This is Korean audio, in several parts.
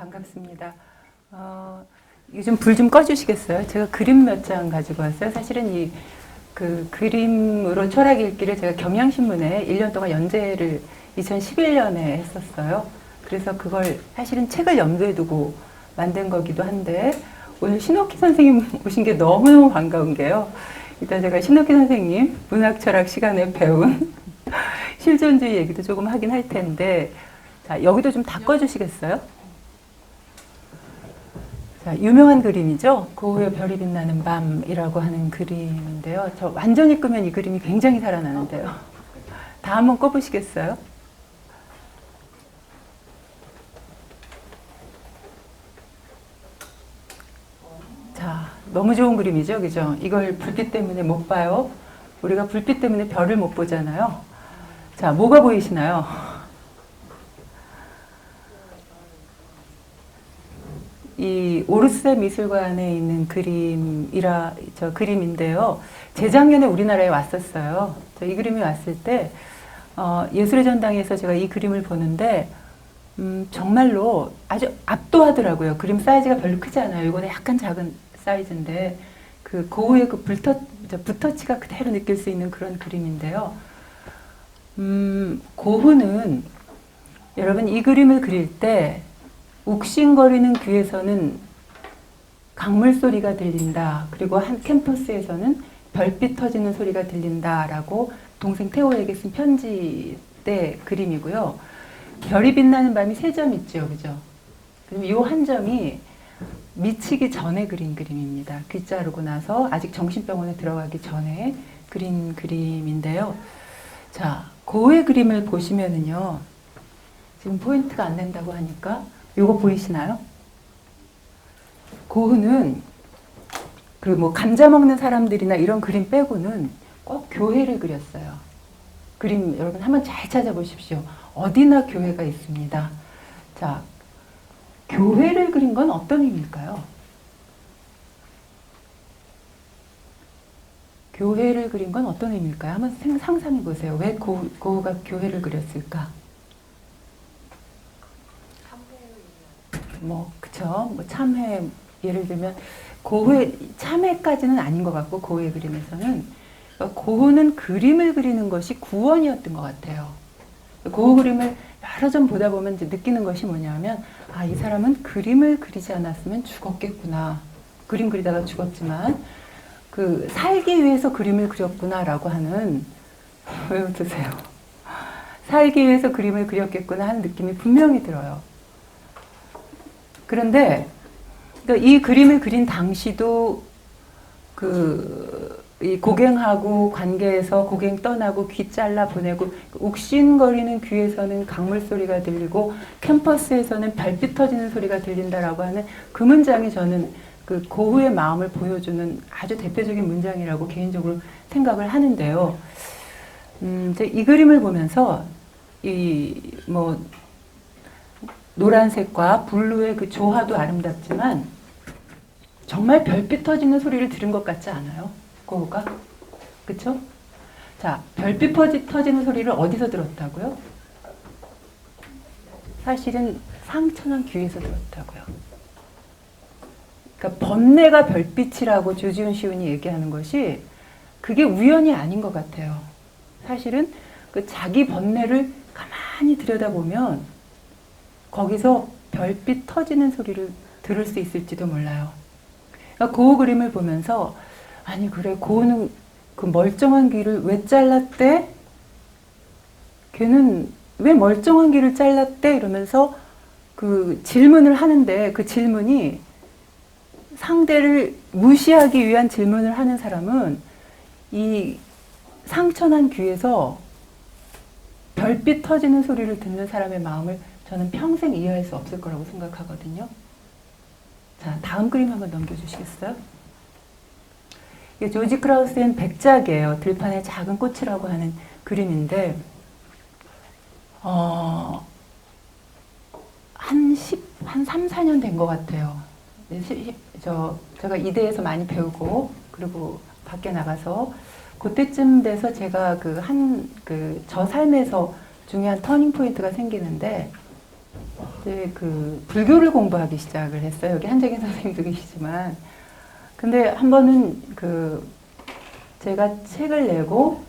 반갑습니다. 이거 좀 불 좀 꺼주시겠어요? 제가 그림 몇 장 가지고 왔어요. 사실은 이 그 그림으로 철학 읽기를 제가 경향신문에 1년 동안 연재를 2011년에 했었어요. 그래서 그걸 사실은 책을 염두에 두고 만든 거기도 한데 오늘 신옥희 선생님 오신 게 너무너무 반가운 게요. 일단 제가 신옥희 선생님 문학철학 시간에 배운 실존주의 얘기도 조금 하긴 할 텐데, 자, 여기도 좀 바꿔주시겠어요? 자, 유명한 그림이죠. 고흐의 별이 빛나는 밤이라고 하는 그림인데요. 저 완전히 끄면 이 그림이 굉장히 살아나는데요. 다 한번 꺼보시겠어요? 자, 너무 좋은 그림이죠, 그죠? 이걸 불빛 때문에 못 봐요. 우리가 불빛 때문에 별을 못 보잖아요. 자, 뭐가 보이시나요? 이 오르세 미술관에 있는 그림인데요. 재작년에 우리나라에 왔었어요. 이 그림이 왔을 때 예술의 전당에서 제가 이 그림을 보는데 정말로 아주 압도하더라고요. 그림 사이즈가 별로 크지 않아요. 이거는 약간 작은 사이즈인데 그 고흐의 그 붓터치가 그대로 느낄 수 있는 그런 그림인데요. 고흐는 여러분 이 그림을 그릴 때 욱신거리는 귀에서는 강물 소리가 들린다. 그리고 한 캠퍼스에서는 별빛 터지는 소리가 들린다라고 동생 태호에게 쓴 편지 때 그림이고요. 별이 빛나는 밤이 3점 있죠, 그죠? 그럼 이 한 점이 미치기 전에 그린 그림입니다. 귀 자르고 나서 아직 정신병원에 들어가기 전에 그린 그림인데요. 자, 고흐의 그림을 보시면은요. 지금 포인트가 안 된다고 하니까 요거 보이시나요? 고흐는 그 뭐 감자 먹는 사람들이나 이런 그림 빼고는 꼭 교회를 그렸어요. 그림 여러분 한번 잘 찾아보십시오. 어디나 교회가 있습니다. 자, 교회를 그린 건 어떤 의미일까요? 교회를 그린 건 어떤 의미일까요? 한번 상상해 보세요. 왜 고흐가 교회를 그렸을까? 그쵸. 참회, 예를 들면, 고흐의, 참회까지는 아닌 것 같고, 고흐의 그림에서는. 그러니까 고흐는 그림을 그리는 것이 구원이었던 것 같아요. 고흐 그림을 여러 점 보다 보면 이제 느끼는 것이 뭐냐면, 아, 이 사람은 그림을 그리지 않았으면 죽었겠구나. 그림 그리다가 죽었지만, 살기 위해서 그림을 그렸구나라고 하는, 왜 웃으세요? 살기 위해서 그림을 그렸겠구나 하는 느낌이 분명히 들어요. 그런데 이 그림을 그린 당시도 이 고갱하고 관계에서 고갱 떠나고 귀 잘라 보내고 욱신거리는 귀에서는 강물 소리가 들리고 캠퍼스에서는 별빛 터지는 소리가 들린다라고 하는 그 문장이 저는 그 고흐의 마음을 보여주는 아주 대표적인 문장이라고 개인적으로 생각을 하는데요. 이 그림을 보면서 노란색과 블루의 그 조화도 아름답지만 정말 별빛 터지는 소리를 들은 것 같지 않아요? 고흐가? 그쵸? 자, 별빛 터지는 소리를 어디서 들었다고요? 사실은 상처난 귀에서 들었다고요. 그러니까 번뇌가 별빛이라고 조지훈 시운이 얘기하는 것이 그게 우연이 아닌 것 같아요. 사실은 그 자기 번뇌를 가만히 들여다보면 거기서 별빛 터지는 소리를 들을 수 있을지도 몰라요. 그러니까 고흐 그림을 보면서 아니 그래 고흐는 그 멀쩡한 귀를 왜 잘랐대? 걔는 왜 멀쩡한 귀를 잘랐대? 이러면서 그 질문을 하는데 그 질문이 상대를 무시하기 위한 질문을 하는 사람은 이 상처난 귀에서 별빛 터지는 소리를 듣는 사람의 마음을 저는 평생 이해할 수 없을 거라고 생각하거든요. 자, 다음 그림 한번 넘겨주시겠어요? 이게 조지 크라우스의 백작이에요. 들판의 작은 꽃이라고 하는 그림인데 한 3, 4년 된 것 같아요. 제가 이대에서 많이 배우고 그리고 밖에 나가서 그때쯤 돼서 제가 저 삶에서 중요한 터닝 포인트가 생기는데 이제 그 불교를 공부하기 시작을 했어요. 여기 한재경 선생님도 계시지만. 근데 한 번은 그 제가 책을 내고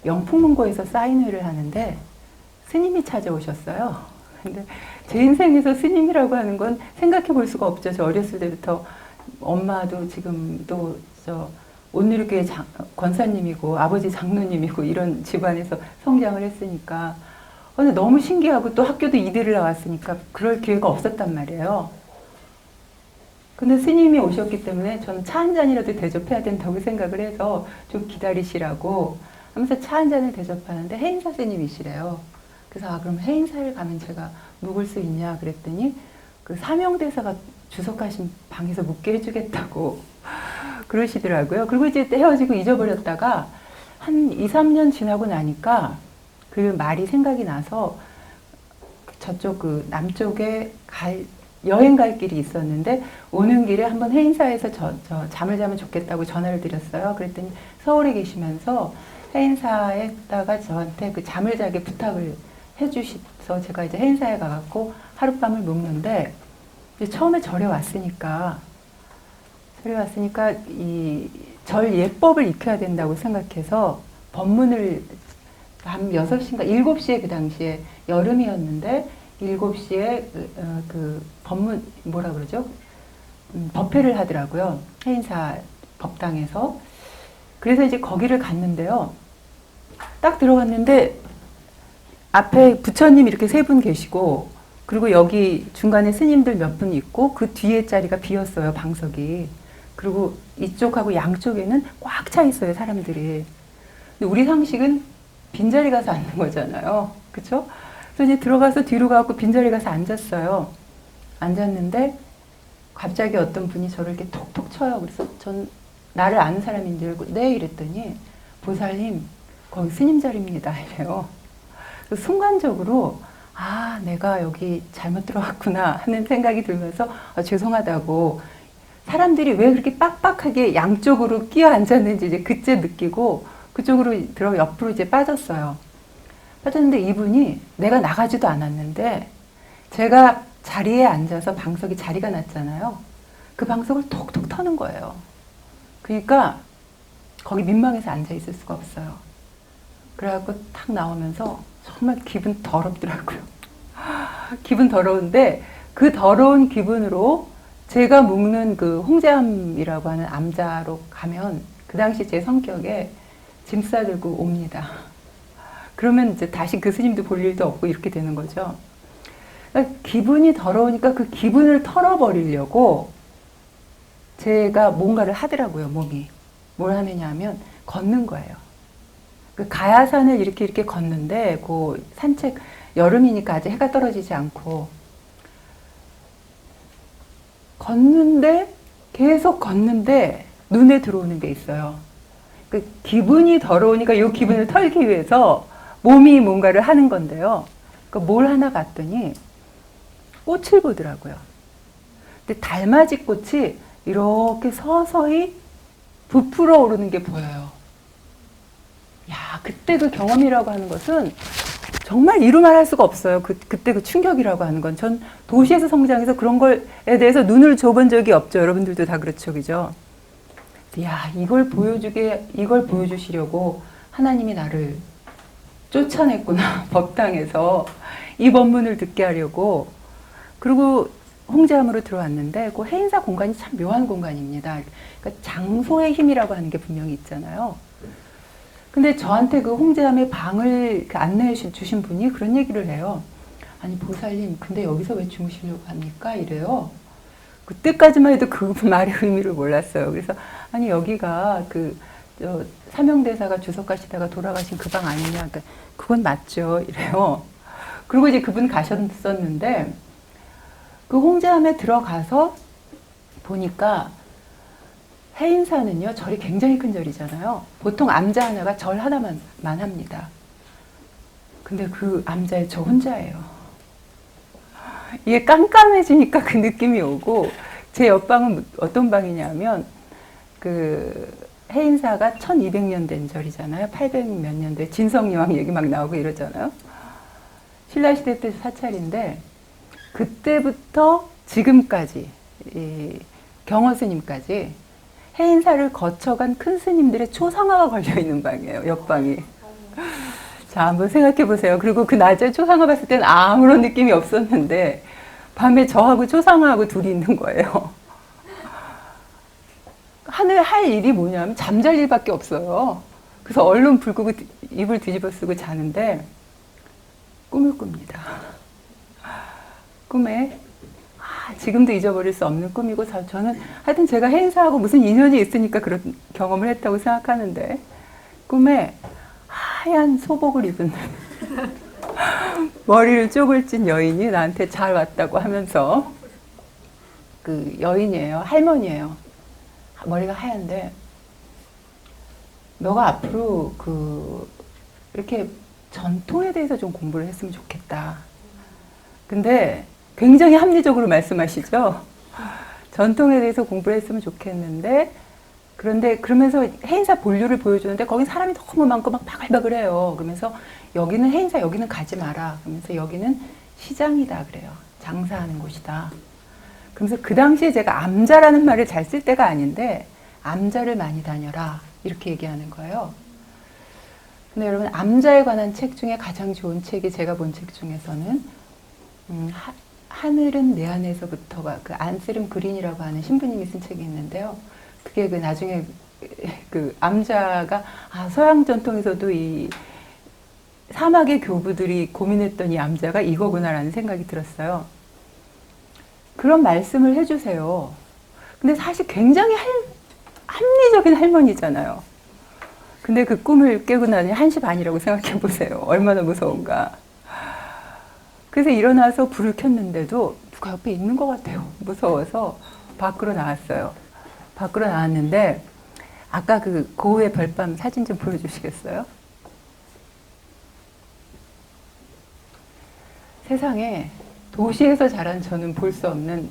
영풍문고에서 사인회를 하는데 스님이 찾아오셨어요. 근데 제 인생에서 스님이라고 하는 건 생각해 볼 수가 없죠. 저 어렸을 때부터 엄마도 지금도 저 온누리교회 권사님이고 아버지 장로님이고 이런 집안에서 성장을 했으니까 근데 너무 신기하고 또 학교도 이대를 나왔으니까 그럴 기회가 없었단 말이에요. 근데 스님이 오셨기 때문에 저는 차 한 잔이라도 대접해야 된다고 생각을 해서 좀 기다리시라고 하면서 차 한 잔을 대접하는데 해인사 스님이시래요. 그래서 아 그럼 해인사를 가면 제가 묵을 수 있냐 그랬더니 그 사명대사가 주석하신 방에서 묵게 해주겠다고 그러시더라고요. 그리고 이제 헤어지고 잊어버렸다가 한 2, 3년 지나고 나니까 그 말이 생각이 나서 저쪽 그 남쪽에 여행 갈 길이 있었는데 오는 길에 한번 해인사에서 저 잠을 자면 좋겠다고 전화를 드렸어요. 그랬더니 서울에 계시면서 해인사에다가 저한테 그 잠을 자게 부탁을 해주셔서 제가 이제 해인사에 가갖고 하룻밤을 묵는데 처음에 절에 왔으니까 이 절 예법을 익혀야 된다고 생각해서 법문을 밤 6시인가 7시에 그 당시에 여름이었는데 7시에 그 법문 뭐라 그러죠? 법회를 하더라고요. 해인사 법당에서. 그래서 이제 거기를 갔는데요. 딱 들어갔는데 앞에 부처님 이렇게 3분 계시고 그리고 여기 중간에 스님들 몇 분 있고 그 뒤에 자리가 비었어요. 방석이. 그리고 이쪽하고 양쪽에는 꽉 차 있어요. 사람들이. 근데 우리 상식은 빈자리 가서 앉는 거잖아요. 그쵸? 그래서 이제 들어가서 뒤로 가고 빈자리 가서 앉았어요. 앉았는데 갑자기 어떤 분이 저를 이렇게 톡톡 쳐요. 그래서 전 나를 아는 사람인 줄 알고 네 이랬더니 보살님 거기 스님 자리입니다 이래요. 그래서 순간적으로 아 내가 여기 잘못 들어왔구나 하는 생각이 들면서 죄송하다고 사람들이 왜 그렇게 빡빡하게 양쪽으로 끼어 앉았는지 이제 그때 느끼고 그쪽으로 옆으로 이제 빠졌어요. 빠졌는데 이분이 내가 나가지도 않았는데 제가 자리에 앉아서 방석이 자리가 났잖아요. 그 방석을 톡톡 터는 거예요. 그러니까 거기 민망해서 앉아 있을 수가 없어요. 그래갖고 탁 나오면서 정말 기분 더럽더라고요. 기분 더러운데 그 더러운 기분으로 제가 묵는 그 홍제암이라고 하는 암자로 가면 그 당시 제 성격에 짐 싸들고 옵니다. 그러면 이제 다시 그 스님도 볼 일도 없고 이렇게 되는 거죠. 그러니까 기분이 더러우니까 그 기분을 털어버리려고 제가 뭔가를 하더라고요, 몸이. 뭘 하느냐 하면 걷는 거예요. 그 가야산을 이렇게 걷는데 그 산책, 여름이니까 아직 해가 떨어지지 않고 걷는데 계속 걷는데 눈에 들어오는 게 있어요. 그 기분이 더러우니까 이 기분을 털기 위해서 몸이 뭔가를 하는 건데요. 그러니까 뭘 하나 봤더니 꽃을 보더라고요. 근데 달맞이 꽃이 이렇게 서서히 부풀어 오르는 게 보여요. 야, 그때 그 경험이라고 하는 것은 정말 이루 말할 수가 없어요. 그때 그 충격이라고 하는 건. 전 도시에서 성장해서 그런 거에 대해서 눈을 줘본 적이 없죠. 여러분들도 다 그렇죠. 그죠? 야, 이걸 보여주시려고 하나님이 나를 쫓아냈구나. 법당에서 이 법문을 듣게 하려고. 그리고 홍제암으로 들어왔는데 그 해인사 공간이 참 묘한 공간입니다. 그러니까 장소의 힘이라고 하는 게 분명히 있잖아요. 근데 저한테 그 홍제암의 방을 안내해 주신 분이 그런 얘기를 해요. 아니 보살님 근데 여기서 왜 주무시려고 합니까? 이래요. 그때까지만 해도 그 말의 의미를 몰랐어요. 그래서 아니 여기가 그 사명대사가 주석하시다가 돌아가신 그 방 아니냐. 그러니까 그건 맞죠. 이래요. 그리고 이제 그분 가셨었는데 그 홍제암에 들어가서 보니까 해인사는요 절이 굉장히 큰 절이잖아요. 보통 암자 하나가 절 하나만 합니다. 근데 그 암자에 저 혼자예요. 이게 깜깜해지니까 그 느낌이 오고 제 옆방은 어떤 방이냐면 그 해인사가 1200년 된 절이잖아요. 800 몇 년대 진성여왕 얘기 막 나오고 이러잖아요. 신라시대 때 사찰인데 그때부터 지금까지 이 경허 스님까지 해인사를 거쳐간 큰 스님들의 초상화가 걸려있는 방이에요. 옆방이. 자, 한번 생각해 보세요. 그리고 그 낮에 초상화 봤을 때는 아무런 느낌이 없었는데 밤에 저하고 초상화하고 둘이 있는 거예요. 하늘 할 일이 뭐냐면 잠잘 일밖에 없어요. 그래서 얼른 불 끄고 이불 뒤집어 쓰고 자는데 꿈을 꿉니다. 꿈에 지금도 잊어버릴 수 없는 꿈이고 저는 하여튼 제가 해인사하고 무슨 인연이 있으니까 그런 경험을 했다고 생각하는데 꿈에 하얀 소복을 입은 머리를 쪽을 찐 여인이 나한테 잘 왔다고 하면서 그 여인이에요. 할머니예요. 머리가 하얀데 너가 앞으로 이렇게 전통에 대해서 좀 공부를 했으면 좋겠다. 근데 굉장히 합리적으로 말씀하시죠. 전통에 대해서 공부를 했으면 좋겠는데 그런데 그러면서 해인사 본류를 보여주는데 거기 사람이 너무 많고 막 바글바글해요. 그러면서 여기는 해인사 여기는 가지 마라. 그러면서 여기는 시장이다 그래요. 장사하는 곳이다. 그러면서 그 당시에 제가 암자라는 말을 잘 쓸 때가 아닌데 암자를 많이 다녀라 이렇게 얘기하는 거예요. 근데 여러분 암자에 관한 책 중에 가장 좋은 책이 제가 본 책 중에서는 하늘은 내 안에서부터가 그 안스름 그린이라고 하는 신부님이 쓴 책이 있는데요. 그게 그 나중에 그 암자가 서양 전통에서도 이 사막의 교부들이 고민했던 이 암자가 이거구나라는 생각이 들었어요. 그런 말씀을 해주세요. 근데 사실 굉장히 합리적인 할머니잖아요. 근데 그 꿈을 깨고 나니 1시 반이라고 생각해 보세요. 얼마나 무서운가. 그래서 일어나서 불을 켰는데도 누가 옆에 있는 것 같아요. 무서워서 밖으로 나왔어요. 밖으로 나왔는데 아까 그 고우의 별밤 사진 좀 보여주시겠어요? 세상에 도시에서 자란 저는 볼 수 없는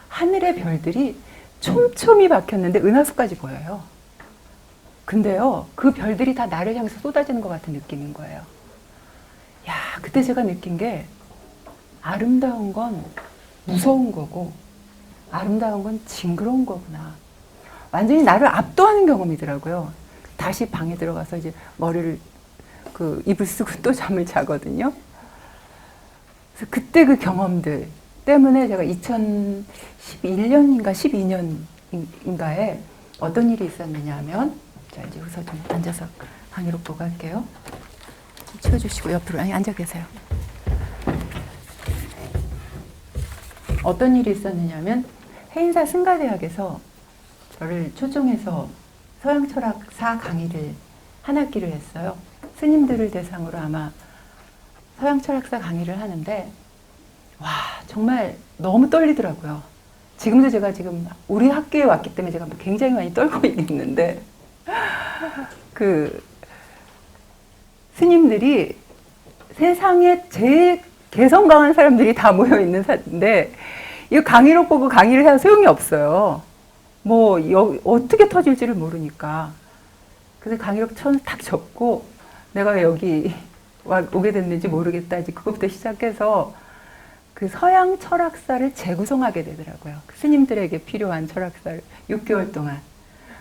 하늘의 별들이 촘촘히 박혔는데 은하수까지 보여요. 근데요, 그 별들이 다 나를 향해서 쏟아지는 것 같은 느낌인 거예요. 야, 그때 제가 느낀 게 아름다운 건 무서운 거고 아름다운 건 징그러운 거구나. 완전히 나를 압도하는 경험이더라고요. 다시 방에 들어가서 이제 머리를 이불 쓰고 또 잠을 자거든요. 그래서 그때 그 경험들 때문에 제가 2011년인가 12년인가에 어떤 일이 있었느냐 하면 자 이제 우선 좀 앉아서 강의록 보고 할게요. 좀 치워주시고 옆으로 앉아 계세요. 어떤 일이 있었느냐면 해인사 승가대학에서 저를 초청해서 서양철학사 강의를 한 학기를 했어요. 스님들을 대상으로 아마 서양철학사 강의를 하는데 와 정말 너무 떨리더라고요. 지금도 제가 지금 우리 학교에 왔기 때문에 제가 굉장히 많이 떨고 있는데 그 스님들이 세상에 제일 개성 강한 사람들이 다 모여 있는 사인데 이 강의록 보고 강의를 해야 소용이 없어요. 뭐 어떻게 터질지를 모르니까. 그래서 강의록 처음 딱 접고 내가 왜 여기 오게 됐는지 모르겠다. 이제 그것부터 시작해서 그 서양 철학사를 재구성하게 되더라고요. 그 스님들에게 필요한 철학사를 6개월 동안.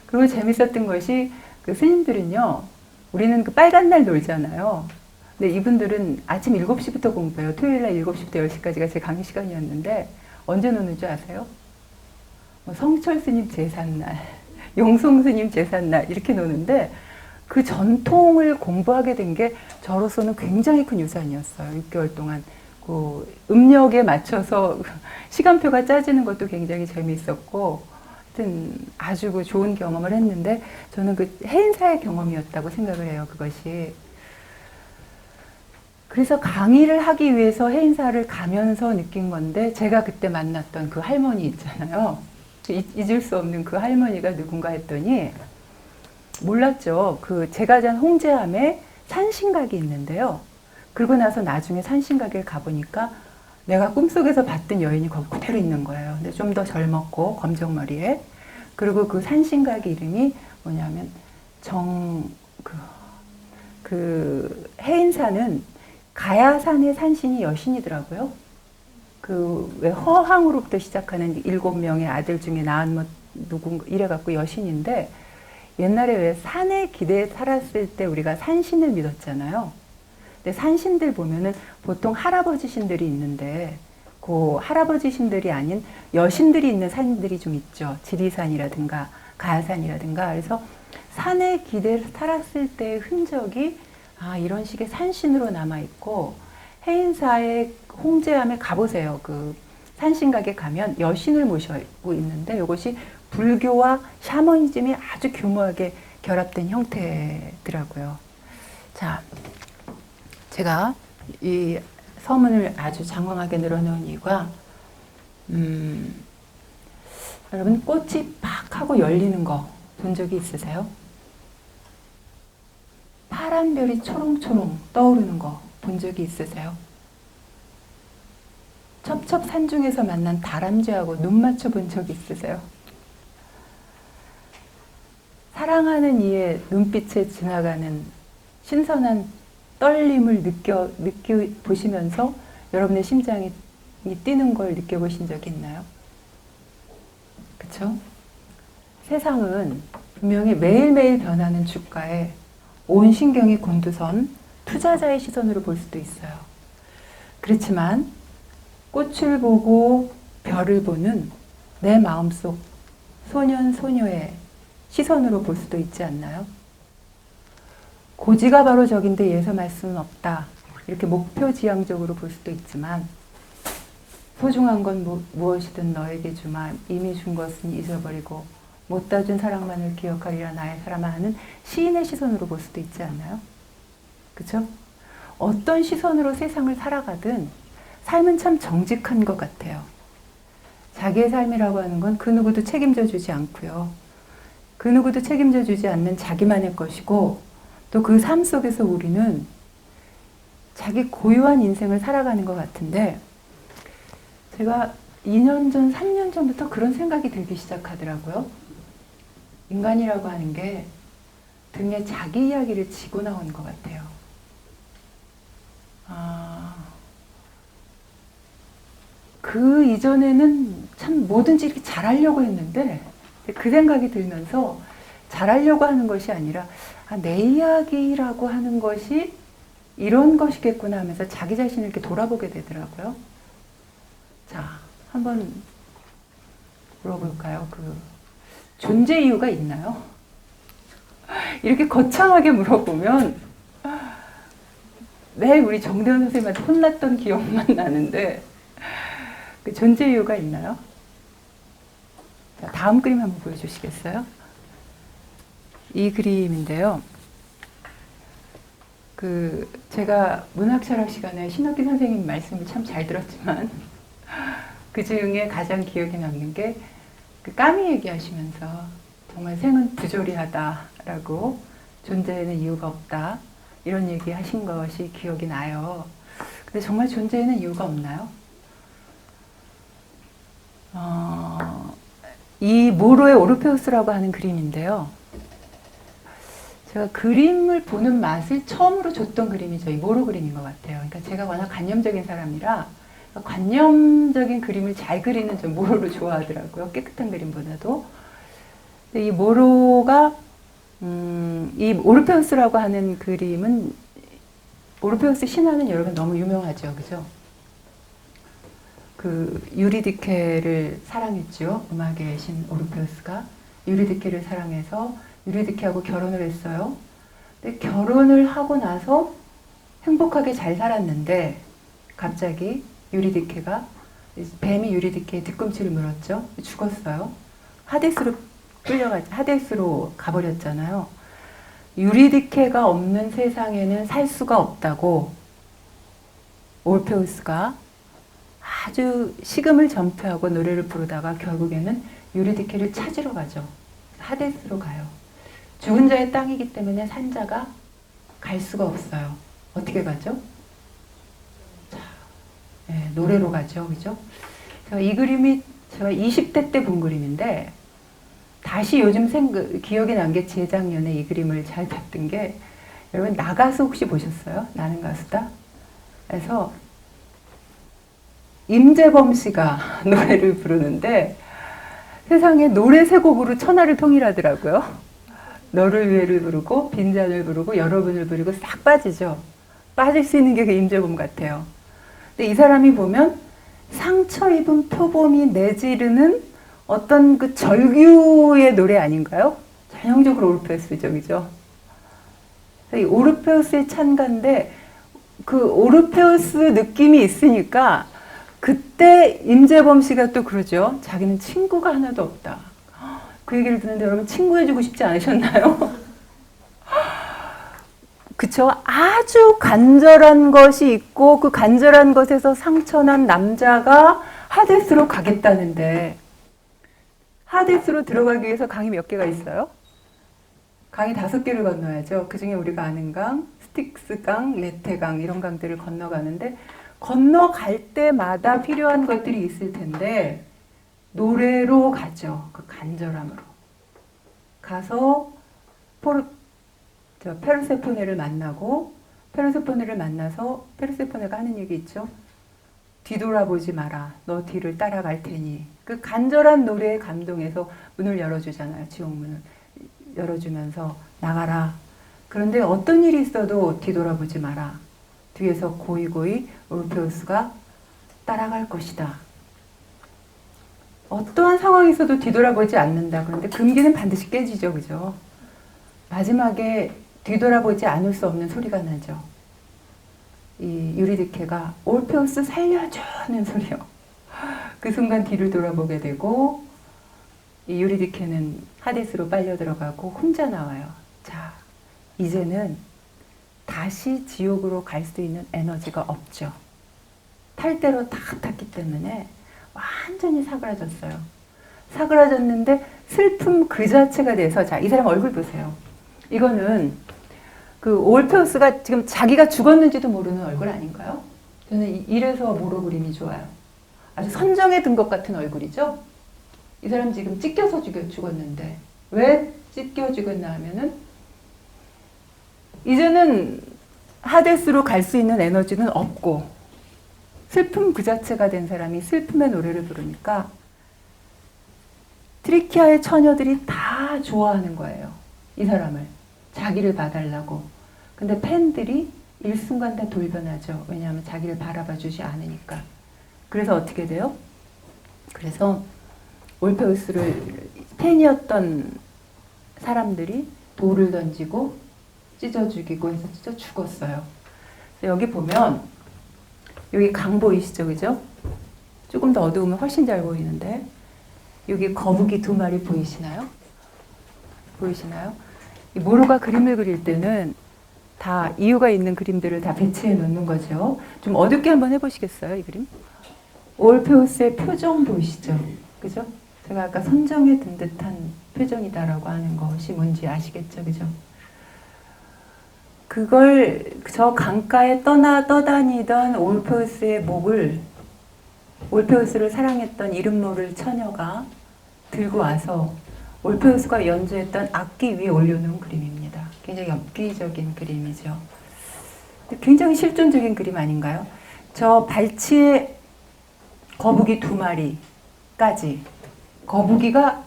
그리고 재밌었던 것이 그 스님들은요, 우리는 그 빨간 날 놀잖아요. 근데 이분들은 아침 7시부터 공부해요. 토요일 날 7시부터 10시까지가 제 강의 시간이었는데 언제 노는 줄 아세요? 뭐 성철 스님 제삿날, 용송 스님 제삿날 이렇게 노는데 그 전통을 공부하게 된 게 저로서는 굉장히 큰 유산이었어요. 6개월 동안 그 음력에 맞춰서 시간표가 짜지는 것도 굉장히 재미있었고 하여튼 아주 그 좋은 경험을 했는데 저는 그 해인사의 경험이었다고 생각을 해요. 그것이. 그래서 강의를 하기 위해서 해인사를 가면서 느낀 건데 제가 그때 만났던 그 할머니 있잖아요. 잊을 수 없는 그 할머니가 누군가 했더니 몰랐죠. 그 제가 잔 홍제암에 산신각이 있는데요. 그러고 나서 나중에 산신각을 가보니까 내가 꿈속에서 봤던 여인이 거기 그대로 있는 거예요. 근데 좀 더 젊었고 검정머리에. 그리고 그 산신각 이름이 뭐냐면 그 해인사는 가야산의 산신이 여신이더라고요. 그 왜 허황으로부터 시작하는 7명의 아들 중에 낳은 뭐 누군가 이래갖고 여신인데, 옛날에 왜 산에 기대에 살았을 때 우리가 산신을 믿었잖아요. 근데 산신들 보면은 보통 할아버지 신들이 있는데, 그 할아버지 신들이 아닌 여신들이 있는 산들이 좀 있죠. 지리산이라든가 가야산이라든가. 그래서 산에 기대 살았을 때의 흔적이 이런 식의 산신으로 남아 있고, 해인사의 홍제암에 가보세요. 그 산신각에 가면 여신을 모시고 있는데, 이것이 불교와 샤머니즘이 아주 교묘하게 결합된 형태더라고요. 자, 제가 이 서문을 아주 장황하게 늘어놓은 이유가, 여러분 꽃이 팍 하고 열리는 거 본 적이 있으세요? 파란 별이 초롱초롱 떠오르는 거 본 적이 있으세요? 첩첩산중에서 만난 다람쥐하고 눈 맞춰 본 적이 있으세요? 사랑하는 이의 눈빛에 지나가는 신선한 떨림을 보시면서 여러분의 심장이 뛰는 걸 느껴보신 적이 있나요? 그쵸? 세상은 분명히 매일매일 변하는 주가에 온 신경이 곤두선 투자자의 시선으로 볼 수도 있어요. 그렇지만 꽃을 보고 별을 보는 내 마음속 소년, 소녀의 시선으로 볼 수도 있지 않나요? 고지가 바로 저긴데 예서말 수는 없다. 이렇게 목표지향적으로 볼 수도 있지만, 소중한 건 무엇이든 너에게 주마. 이미 준 것은 잊어버리고 못다 준 사랑만을 기억하리라 나의 사람아 하는 시인의 시선으로 볼 수도 있지 않나요? 그쵸? 어떤 시선으로 세상을 살아가든 삶은 참 정직한 것 같아요. 자기의 삶이라고 하는 건 그 누구도 책임져 주지 않고요. 그 누구도 책임져 주지 않는 자기만의 것이고, 또 그 삶 속에서 우리는 자기 고유한 인생을 살아가는 것 같은데, 제가 2년 전, 3년 전부터 그런 생각이 들기 시작하더라고요. 인간이라고 하는 게 등에 자기 이야기를 지고 나온 것 같아요. 그 이전에는 참 뭐든지 이렇게 잘하려고 했는데, 그 생각이 들면서 잘하려고 하는 것이 아니라 내 이야기라고 하는 것이 이런 것이겠구나 하면서 자기 자신을 이렇게 돌아보게 되더라고요. 자, 한번 물어볼까요? 존재 이유가 있나요? 이렇게 거창하게 물어보면 매일 우리 정대원 선생님한테 혼났던 기억만 나는데, 그 존재 이유가 있나요? 자, 다음 그림 한번 보여주시겠어요? 이 그림인데요. 제가 문학철학 시간에 신학기 선생님 말씀을 참 잘 들었지만, 그 중에 가장 기억에 남는 게 까미 얘기하시면서 정말 생은 부조리하다라고, 존재에는 이유가 없다, 이런 얘기 하신 것이 기억이 나요. 근데 정말 존재에는 이유가 없나요? 이 모로의 오르페우스라고 하는 그림인데요. 제가 그림을 보는 맛을 처음으로 줬던 그림이죠. 이 모로 그림인 것 같아요. 그러니까 제가 워낙 관념적인 사람이라 관념적인 그림을 잘 그리는 좀 모로를 좋아하더라고요. 깨끗한 그림보다도. 근데 이 모로가 이 오르페우스라고 하는 그림은, 오르페우스 신화는 여러분 너무 유명하죠, 그죠? 유리디케를 사랑했죠. 음악의 신 오르페우스가 유리디케를 사랑해서 유리디케하고 결혼을 했어요. 근데 결혼을 하고 나서 행복하게 잘 살았는데, 갑자기 유리디케가, 뱀이 유리디케의 뒤꿈치를 물었죠. 죽었어요. 하데스로 가버렸잖아요. 유리디케가 없는 세상에는 살 수가 없다고 오르페우스가 아주 식음을 전폐하고 노래를 부르다가 결국에는 유리디케를 찾으러 가죠. 하데스로 가요. 죽은 자의 땅이기 때문에 산자가 갈 수가 없어요. 어떻게 가죠? 자, 네, 노래로 가죠. 그죠? 이 그림이 제가 20대 때 본 그림인데, 다시 요즘 기억이 난 게 재작년에 이 그림을 잘 봤던 게, 여러분 나가수 혹시 보셨어요? 나는 가수다? 그래서 임재범 씨가 노래를 부르는데 세상에 노래 세 곡으로 천하를 통일하더라고요. 너를 위해를 부르고 빈잔을 부르고 여러분을 부르고 싹 빠지죠. 빠질 수 있는 게 그 임재범 같아요. 근데 이 사람이 보면 상처 입은 표범이 내지르는 어떤 그 절규의 노래 아닌가요? 전형적으로 오르페우스죠, 그죠? 이 오르페우스의 찬가인데 그 오르페우스 느낌이 있으니까 그때 임재범 씨가 또 그러죠. 자기는 친구가 하나도 없다. 그 얘기를 듣는데 여러분 친구해주고 싶지 않으셨나요? 그쵸? 아주 간절한 것이 있고 그 간절한 것에서 상처난 남자가 하데스로 가겠다는데 하데스로 들어가기 위해서 강이 몇 개가 있어요? 강이 5개를 건너야죠. 그 중에 우리가 아는 강, 스틱스 강, 레테 강 이런 강들을 건너가는데 건너갈 때마다 필요한 것들이 있을 텐데 노래로 가죠. 그 간절함으로. 가서 페르세포네를 만나고 페르세포네를 만나서 페르세포네가 하는 얘기 있죠. 뒤돌아보지 마라. 너 뒤를 따라갈 테니. 그 간절한 노래에 감동해서 문을 열어주잖아요. 지옥문을 열어주면서 나가라. 그런데 어떤 일이 있어도 뒤돌아보지 마라. 뒤에서 고이고이 오르페우스가 따라갈 것이다. 어떠한 상황에서도 뒤돌아보지 않는다. 그런데 금기는 반드시 깨지죠. 그죠? 마지막에 뒤돌아보지 않을 수 없는 소리가 나죠. 이 유리디케가 올페우스 살려줘 하는 소리요. 그 순간 뒤를 돌아보게 되고 이 유리디케는 하데스로 빨려 들어가고 혼자 나와요. 자, 이제는 다시 지옥으로 갈 수 있는 에너지가 없죠. 탈 대로 다 탔기 때문에 완전히 사그라졌어요. 사그라졌는데 슬픔 그 자체가 돼서 자, 이 사람 얼굴 보세요. 이거는 그 올페우스가 지금 자기가 죽었는지도 모르는 얼굴 아닌가요? 저는 이래서 모로 그림이 좋아요. 아주 선정에 든 것 같은 얼굴이죠? 이 사람 지금 찢겨서 죽었는데 왜 찢겨 죽었나 하면은 이제는 하데스로 갈 수 있는 에너지는 없고 슬픔 그 자체가 된 사람이 슬픔의 노래를 부르니까 트리키아의 처녀들이 다 좋아하는 거예요. 이 사람을. 자기를 봐달라고. 근데 팬들이 일순간 다 돌변하죠. 왜냐하면 자기를 바라봐 주지 않으니까. 그래서 어떻게 돼요? 그래서 올페우스를 팬이었던 사람들이 돌을 던지고 찢어 죽이고 해서 찢어 죽었어요. 여기 보면 여기 강 보이시죠? 그죠? 조금 더 어두우면 훨씬 잘 보이는데 여기 거북이 2마리 보이시나요? 보이시나요? 이 모로가 그림을 그릴 때는 다 이유가 있는 그림들을 다 배치해 놓는 거죠. 좀 어둡게 한번 해보시겠어요? 이 그림? 올페우스의 표정 보이시죠? 그죠? 제가 아까 선정에 든 듯한 표정이다라고 하는 것이 뭔지 아시겠죠? 그죠? 그걸 저 강가에 떠다니던 올페우스의 목을 올페우스를 사랑했던 이름 모를 처녀가 들고 와서 올페우스가 연주했던 악기 위에 올려놓은 그림입니다. 굉장히 엽기적인 그림이죠. 굉장히 실존적인 그림 아닌가요? 저 발치에 거북이 2마리까지 거북이가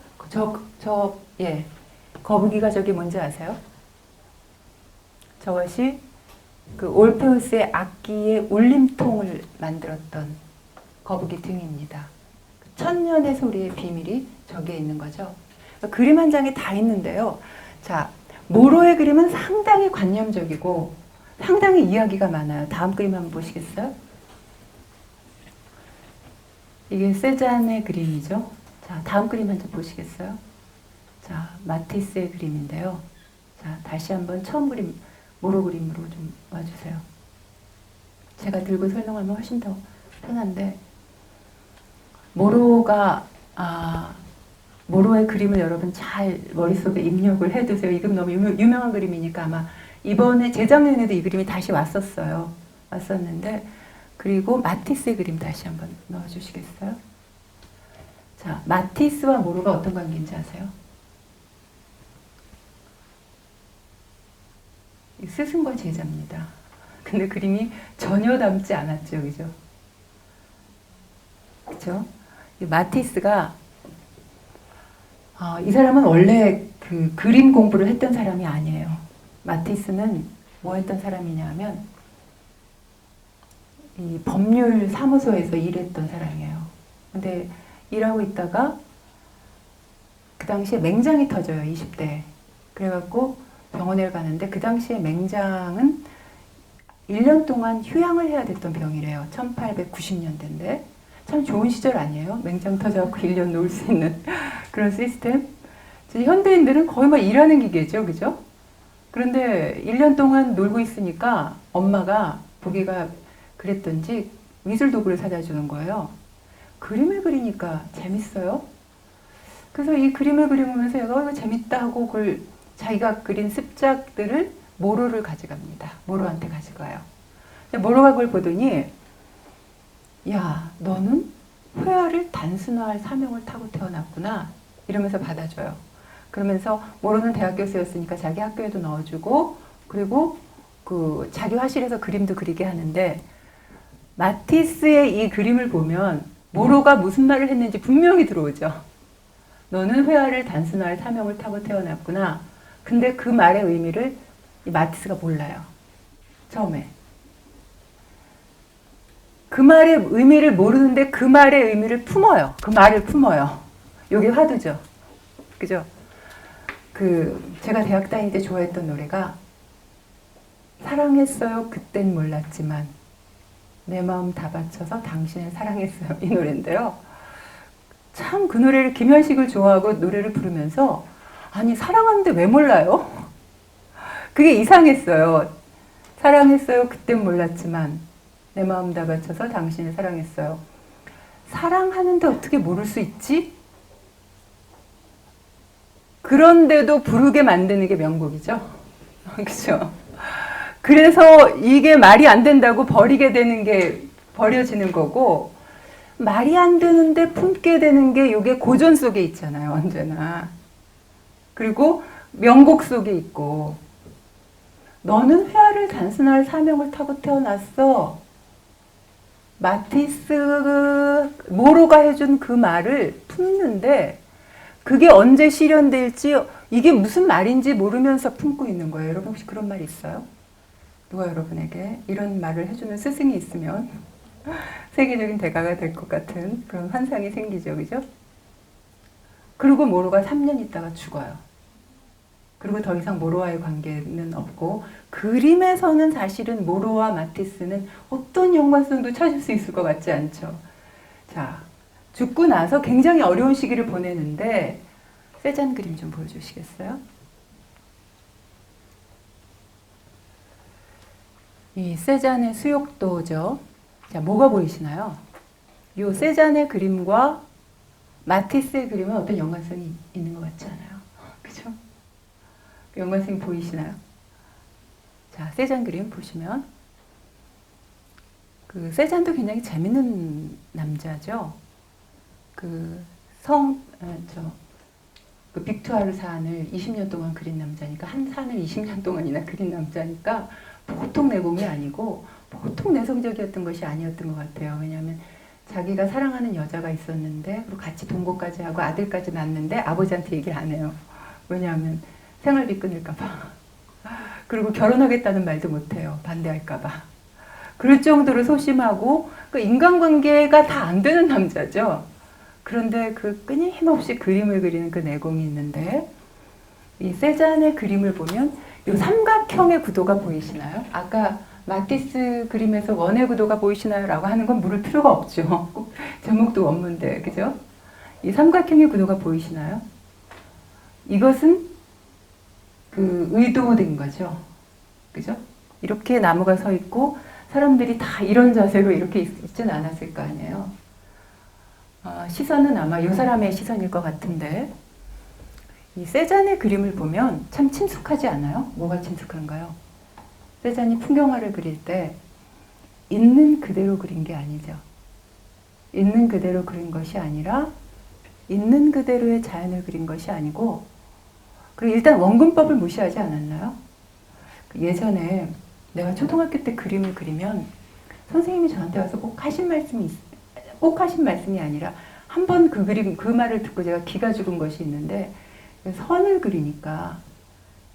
거북이가 저기 뭔지 아세요? 저것이 그 올페우스의 악기의 울림통을 만들었던 거북이 등입니다. 천년의 소리의 비밀이 저기에 있는 거죠. 그림 한 장에 다 있는데요. 자, 모로의 그림은 상당히 관념적이고 상당히 이야기가 많아요. 다음 그림 한번 보시겠어요? 이게 세잔의 그림이죠. 자, 다음 그림 한 장 보시겠어요? 자, 마티스의 그림인데요. 자, 다시 한번 처음 그림 모로 그림으로 좀 와주세요. 제가 들고 설명하면 훨씬 더 편한데 모로의 그림을 여러분 잘 머릿속에 입력을 해두세요. 이 그림 너무 유명한 그림이니까 아마 이번에 재작년에도 이 그림이 다시 왔었는데 그리고 마티스의 그림 다시 한번 넣어주시겠어요? 자, 마티스와 모로가 어떤 관계인지 아세요? 스승과 제자입니다. 근데 그림이 전혀 닮지 않았죠, 그죠? 그렇죠? 이 마티스가 이 사람은 원래 그 그림 공부를 했던 사람이 아니에요. 마티스는 뭐 했던 사람이냐면 이 법률 사무소에서 일했던 사람이에요. 근데 일하고 있다가 그 당시에 맹장이 터져요. 20대에. 그래갖고 병원에 가는데 그 당시에 맹장은 1년 동안 휴양을 해야 됐던 병이래요. 1890년대인데 참 좋은 시절 아니에요? 맹장 터져갖고 1년 놀 수 있는 그런 시스템. 현대인들은 거의 막 일하는 기계죠. 그죠? 그런데 1년 동안 놀고 있으니까 엄마가 보기가 그랬던지 미술 도구를 사다 주는 거예요. 그림을 그리니까 재밌어요. 그래서 이 그림을 그리면서 얘가 이거 재밌다 하고 그걸 자기가 그린 습작들을 모로를 가져갑니다. 모로한테 가져가요. 모로가 그걸 보더니 야, 너는 회화를 단순화할 사명을 타고 태어났구나 이러면서 받아줘요. 그러면서 모로는 대학 교수였으니까 자기 학교에도 넣어주고 그리고 그 자기 화실에서 그림도 그리게 하는데 마티스의 이 그림을 보면 모로가 무슨 말을 했는지 분명히 들어오죠. 너는 회화를 단순화할 사명을 타고 태어났구나. 근데 그 말의 의미를 이 마티스가 몰라요. 처음에. 그 말의 의미를 모르는데 그 말의 의미를 품어요. 그 말을 품어요. 요게 화두죠. 그죠? 제가 대학 다닐 때 좋아했던 노래가 사랑했어요. 그땐 몰랐지만 내 마음 다 바쳐서 당신을 사랑했어요. 이 노래인데요. 참 그 노래를 김현식을 좋아하고 노래를 부르면서 아니 사랑하는데 왜 몰라요? 그게 이상했어요. 사랑했어요. 그땐 몰랐지만 내 마음 다 바쳐서 당신을 사랑했어요. 사랑하는데 어떻게 모를 수 있지? 그런데도 부르게 만드는 게 명곡이죠. 그죠? 그래서 이게 말이 안 된다고 버리게 되는 게 버려지는 거고 말이 안 되는데 품게 되는 게 이게 고전 속에 있잖아요. 언제나. 그리고 명곡 속에 있고 너는 회화를 단순할 사명을 타고 태어났어. 마티스 모로가 해준 그 말을 품는데 그게 언제 실현될지 이게 무슨 말인지 모르면서 품고 있는 거예요. 여러분 혹시 그런 말 있어요? 누가 여러분에게 이런 말을 해주는 스승이 있으면 세계적인 대가가 될 것 같은 그런 환상이 생기죠. 그죠? 그리고 모로가 3년 있다가 죽어요. 그리고 더 이상 모로와의 관계는 없고 그림에서는 사실은 모로와 마티스는 어떤 연관성도 찾을 수 있을 것 같지 않죠. 자, 죽고 나서 굉장히 어려운 시기를 보내는데 세잔 그림 좀 보여주시겠어요? 이 세잔의 수욕도죠. 자, 뭐가 보이시나요? 이 세잔의 그림과 마티스의 그림은 어떤 연관성이 있는 것 같지 않아요? 그죠? 연관성이 보이시나요? 자, 세잔 그림 보시면 그 세잔도 굉장히 재밌는 남자죠. 그 빅투아르 산을 20년 동안 그린 남자니까 한 산을 20년 동안이나 그린 남자니까 보통 내공이 아니고 보통 내성적이었던 것이 아니었던 것 같아요. 왜냐하면 자기가 사랑하는 여자가 있었는데 그리고 같이 동거까지 하고 아들까지 낳았는데 아버지한테 얘기를 안 해요. 왜냐하면 생활비 끊을까 봐. 그리고 결혼하겠다는 말도 못 해요. 반대할까 봐. 그럴 정도로 소심하고 그 인간관계가 다 안 되는 남자죠. 그런데 그 끊임없이 그림을 그리는 그 내공이 있는데 이 세잔의 그림을 보면 이 삼각형의 구도가 보이시나요? 아까 마티스 그림에서 원의 구도가 보이시나요? 라고 하는 건 물을 필요가 없죠. 꼭 제목도 원문데, 그죠? 이 삼각형의 구도가 보이시나요? 이것은 그 의도된 거죠. 그죠? 이렇게 나무가 서 있고 사람들이 다 이런 자세로 이렇게 있지는 않았을 거 아니에요. 시선은 아마 이 사람의 시선일 것 같은데 이 세잔의 그림을 보면 참 친숙하지 않아요? 뭐가 친숙한가요? 세잔이 풍경화를 그릴 때 있는 그대로 그린 게 아니죠. 있는 그대로 그린 것이 아니라 있는 그대로의 자연을 그린 것이 아니고 그리고 일단 원근법을 무시하지 않았나요? 예전에 내가 초등학교 때 그림을 그리면 선생님이 저한테 와서 꼭 하신 말씀이 꼭 하신 말씀이 아니라 한 번 그 그림, 그 말을 듣고 제가 기가 죽은 것이 있는데, 선을 그리니까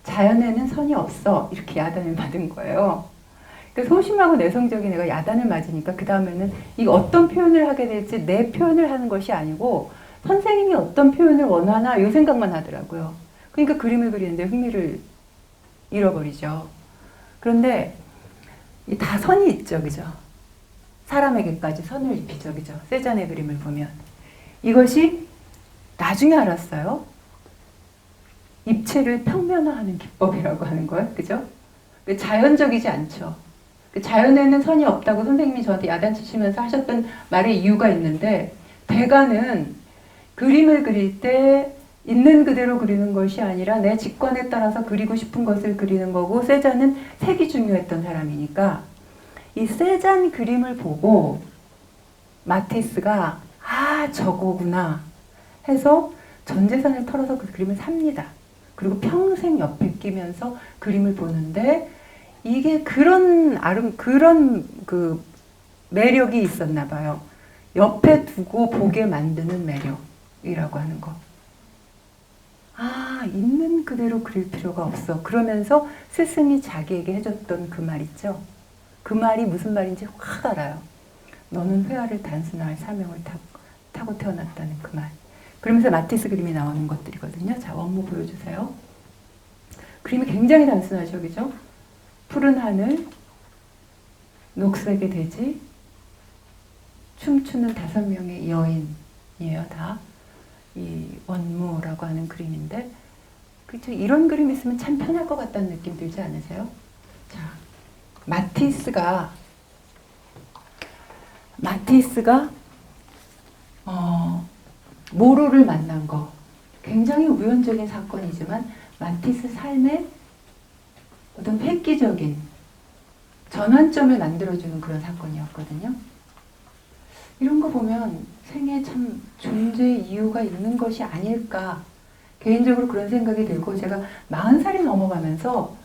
자연에는 선이 없어, 이렇게 야단을 맞은 거예요. 그러니까 소심하고 내성적인 애가 야단을 맞으니까 그 다음에는 이 어떤 표현을 하게 될지 내 표현을 하는 것이 아니고 선생님이 어떤 표현을 원하나 이 생각만 하더라고요. 그러니까 그림을 그리는데 흥미를 잃어버리죠. 그런데 다 선이 있죠, 그죠? 사람에게까지 선을 입히죠, 그죠? 세잔의 그림을 보면 이것이 나중에 알았어요. 입체를 평면화하는 기법이라고 하는 걸, 그죠? 자연적이지 않죠. 자연에는 선이 없다고 선생님이 저한테 야단치시면서 하셨던 말의 이유가 있는데, 대가는 그림을 그릴 때 있는 그대로 그리는 것이 아니라 내 직관에 따라서 그리고 싶은 것을 그리는 거고, 세잔은 색이 중요했던 사람이니까 이 세잔 그림을 보고 마티스가 아 저거구나 해서 전 재산을 털어서 그 그림을 삽니다. 그리고 평생 옆에 끼면서 그림을 보는데 이게 그런 그 매력이 있었나 봐요. 옆에 두고 보게 만드는 매력이라고 하는 거. 아, 있는 그대로 그릴 필요가 없어. 그러면서 스승이 자기에게 해줬던 그 말 있죠. 그 말이 무슨 말인지 확 알아요. 너는 회화를 단순화할 사명을 타고 태어났다는 그 말. 그러면서 마티스 그림이 나오는 것들이거든요. 자, 원모 보여주세요. 그림이 굉장히 단순하죠, 그죠? 푸른 하늘, 녹색의 대지, 춤추는 5명의 여인이에요, 다. 이 원무라고 하는 그림인데, 그렇죠? 이런 그림 있으면 참 편할 것 같다는 느낌 들지 않으세요? 자, 마티스가 모로를 만난 거 굉장히 우연적인 사건이지만 마티스 삶의 어떤 획기적인 전환점을 만들어주는 그런 사건이었거든요. 이런 거 보면 생에 참 존재의 이유가 있는 것이 아닐까 개인적으로 그런 생각이 들고 제가 40살이 넘어가면서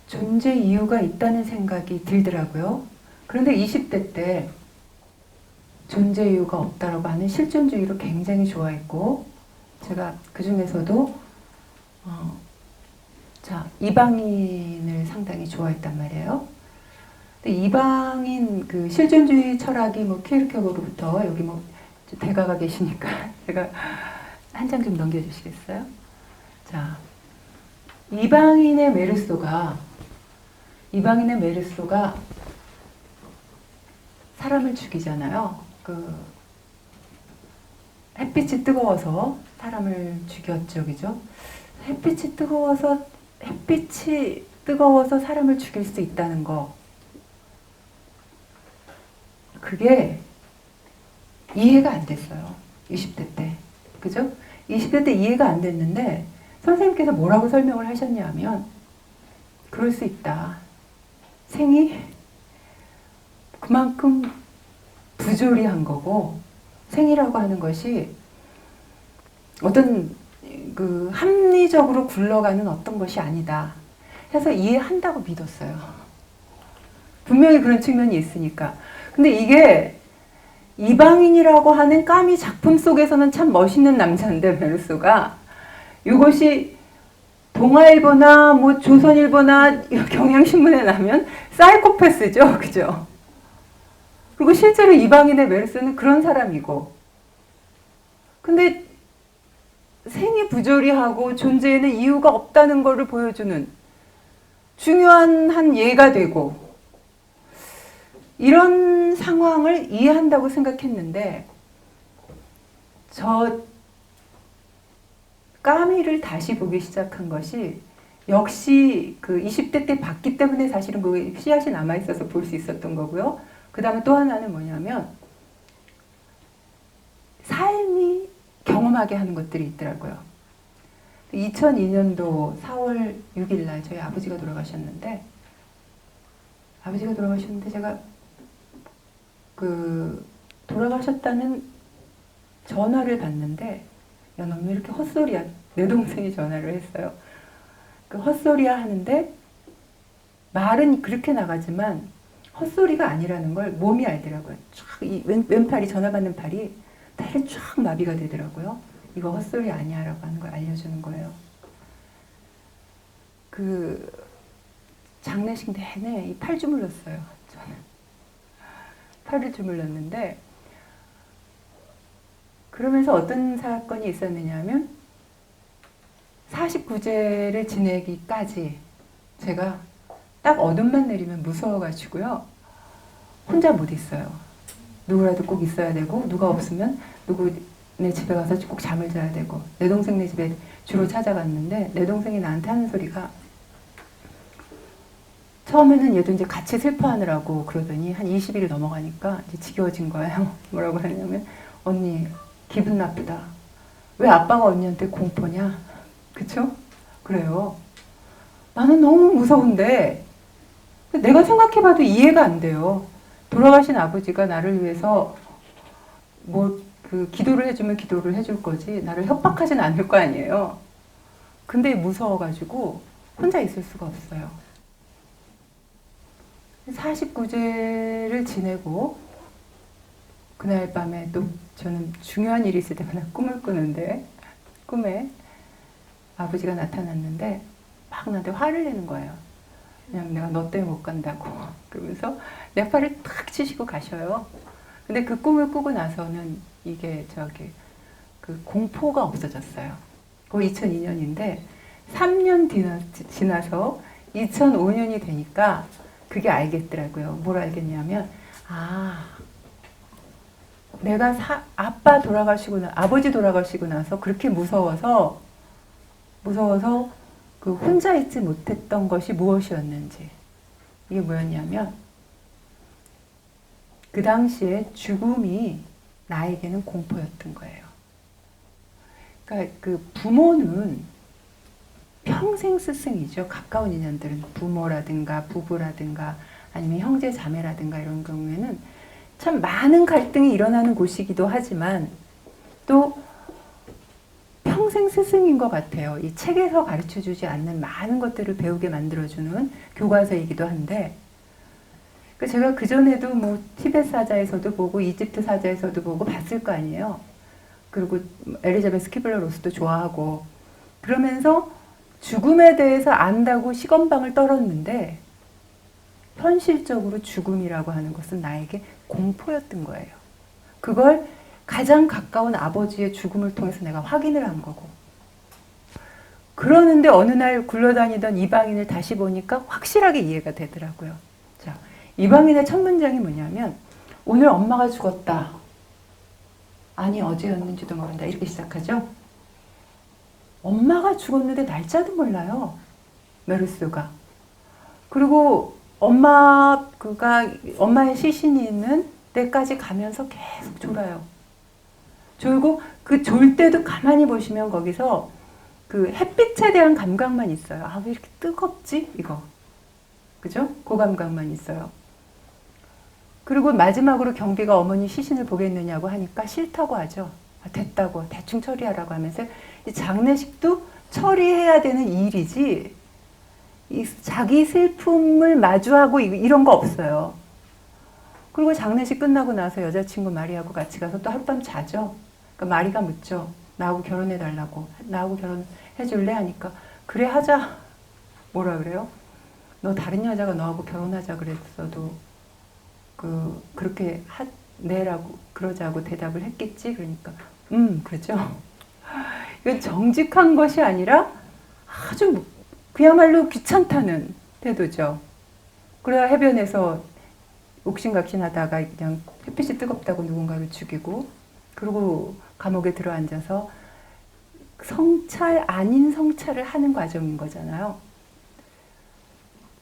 존재 이유가 있다는 생각이 들더라고요. 그런데 20대 때 존재 이유가 없다라고 하는 실존주의로 굉장히 좋아했고 제가 그 중에서도 이방인을 상당히 좋아했단 말이에요. 근데 이방인 그 실존주의 철학이 뭐 키르케고르부터 여기 뭐 대가가 계시니까 제가 한 장 좀 넘겨주시겠어요? 자, 이방인의 메르소가 사람을 죽이잖아요. 그 햇빛이 뜨거워서 사람을 죽였죠, 그죠? 햇빛이 뜨거워서 사람을 죽일 수 있다는 거. 그게 이해가 안 됐어요. 20대 때. 그죠? 20대 때 이해가 안 됐는데 선생님께서 뭐라고 설명을 하셨냐면 그럴 수 있다. 생이 그만큼 부조리한 거고 생이라고 하는 것이 어떤 그 합리적으로 굴러가는 어떤 것이 아니다. 해서 이해한다고 믿었어요. 분명히 그런 측면이 있으니까. 근데 이게 이방인이라고 하는 까미 작품 속에서는 참 멋있는 남자인데 메르소가 이것이 동아일보나 뭐 조선일보나 경향신문에 나면 사이코패스죠, 그죠? 그리고 실제로 이방인의 메르소는 그런 사람이고, 근데 생이 부조리하고 존재에는 이유가 없다는 것을 보여주는 중요한 한 예가 되고. 이런 상황을 이해한다고 생각했는데 저 까미를 다시 보기 시작한 것이 역시 그 20대 때 봤기 때문에 사실은 그 씨앗이 남아있어서 볼 수 있었던 거고요. 그 다음에 또 하나는 뭐냐면 삶이 경험하게 하는 것들이 있더라고요. 2002년도 4월 6일 날 저희 아버지가 돌아가셨는데 제가 그 돌아가셨다는 전화를 받는데 야, 너 왜 이렇게 헛소리야? 내 동생이 전화를 했어요. 그 헛소리야 하는데 말은 그렇게 나가지만 헛소리가 아니라는 걸 몸이 알더라고요. 쫙, 이 왼팔이 전화 받는 팔이 다리 쫙 마비가 되더라고요. 이거 헛소리 아니야라고 하는 걸 알려주는 거예요. 그 장례식 내내 이 팔 주물렀어요. 저는 팔을 주물렀는데, 그러면서 어떤 사건이 있었느냐면 49제를 지내기까지 제가 딱 어둠만 내리면 무서워가지고요, 혼자 못 있어요. 누구라도 꼭 있어야 되고, 누가 없으면 누구네 집에 가서 꼭 잠을 자야 되고, 내 동생네 집에 주로 찾아갔는데 내 동생이 나한테 하는 소리가, 처음에는 얘도 이제 같이 슬퍼하느라고 그러더니 한 20일이 넘어가니까 이제 지겨워진 거예요. 뭐라고 하냐면, 언니 기분 나쁘다. 왜 아빠가 언니한테 공포냐? 그쵸? 그래요. 나는 너무 무서운데 내가 생각해봐도 이해가 안 돼요. 돌아가신 아버지가 나를 위해서 뭐 그 기도를 해주면 기도를 해줄 거지 나를 협박하진 않을 거 아니에요. 근데 무서워가지고 혼자 있을 수가 없어요. 49제를 지내고 그날 밤에 또 저는 중요한 일이 있을 때마다 꿈을 꾸는데, 꿈에 아버지가 나타났는데 막 나한테 화를 내는 거예요. 그냥 내가 너 때문에 못 간다고. 그러면서 내 팔을 탁 치시고 가셔요. 근데 그 꿈을 꾸고 나서는 이게 그 공포가 없어졌어요. 그거 2002년인데 3년 지나서 2005년이 되니까 그게 알겠더라고요. 뭘 알겠냐면, 내가 아버지 돌아가시고 나서 그렇게 무서워서 그 혼자 있지 못했던 것이 무엇이었는지. 이게 뭐였냐면, 그 당시에 죽음이 나에게는 공포였던 거예요. 그러니까 그 부모는 평생 스승이죠. 가까운 인연들은 부모라든가 부부라든가 아니면 형제 자매라든가 이런 경우에는 참 많은 갈등이 일어나는 곳이기도 하지만 또 평생 스승인 것 같아요. 이 책에서 가르쳐주지 않는 많은 것들을 배우게 만들어주는 교과서이기도 한데, 제가 그전에도 뭐 티베트 사자에서도 보고 이집트 사자에서도 보고 봤을 거 아니에요. 그리고 엘리자베스 키블러 로스도 좋아하고, 그러면서 죽음에 대해서 안다고 시건방을 떨었는데 현실적으로 죽음이라고 하는 것은 나에게 공포였던 거예요. 그걸 가장 가까운 아버지의 죽음을 통해서 내가 확인을 한 거고, 그러는데 어느 날 굴러다니던 이방인을 다시 보니까 확실하게 이해가 되더라고요. 자, 이방인의 첫 문장이 뭐냐면, 오늘 엄마가 죽었다. 아니 어제였는지도 모른다. 이렇게 시작하죠. 엄마가 죽었는데 날짜도 몰라요. 메르스가. 그리고 엄마의 시신이 있는 때까지 가면서 계속 졸아요. 졸고 그 졸 때도 가만히 보시면 거기서 그 햇빛에 대한 감각만 있어요. 아, 왜 이렇게 뜨겁지? 이거. 그죠? 그 감각만 있어요. 그리고 마지막으로 경비가 어머니 시신을 보겠느냐고 하니까 싫다고 하죠. 됐다고 대충 처리하라고 하면서, 이 장례식도 처리해야 되는 일이지 이 자기 슬픔을 마주하고 이런 거 없어요. 그리고 장례식 끝나고 나서 여자친구 마리하고 같이 가서 또 하룻밤 자죠. 그러니까 마리가 묻죠. 나하고 결혼해달라고. 나하고 결혼해줄래? 하니까 그래 하자. 뭐라 그래요? 너 다른 여자가 너하고 결혼하자 그랬어도 그렇게 내라고 그러자고 대답을 했겠지. 그러니까 그렇죠. 이건 정직한 것이 아니라 아주 그야말로 귀찮다는 태도죠. 그래야 해변에서 옥신각신하다가 그냥 햇빛이 뜨겁다고 누군가를 죽이고, 그리고 감옥에 들어앉아서 성찰 아닌 성찰을 하는 과정인 거잖아요.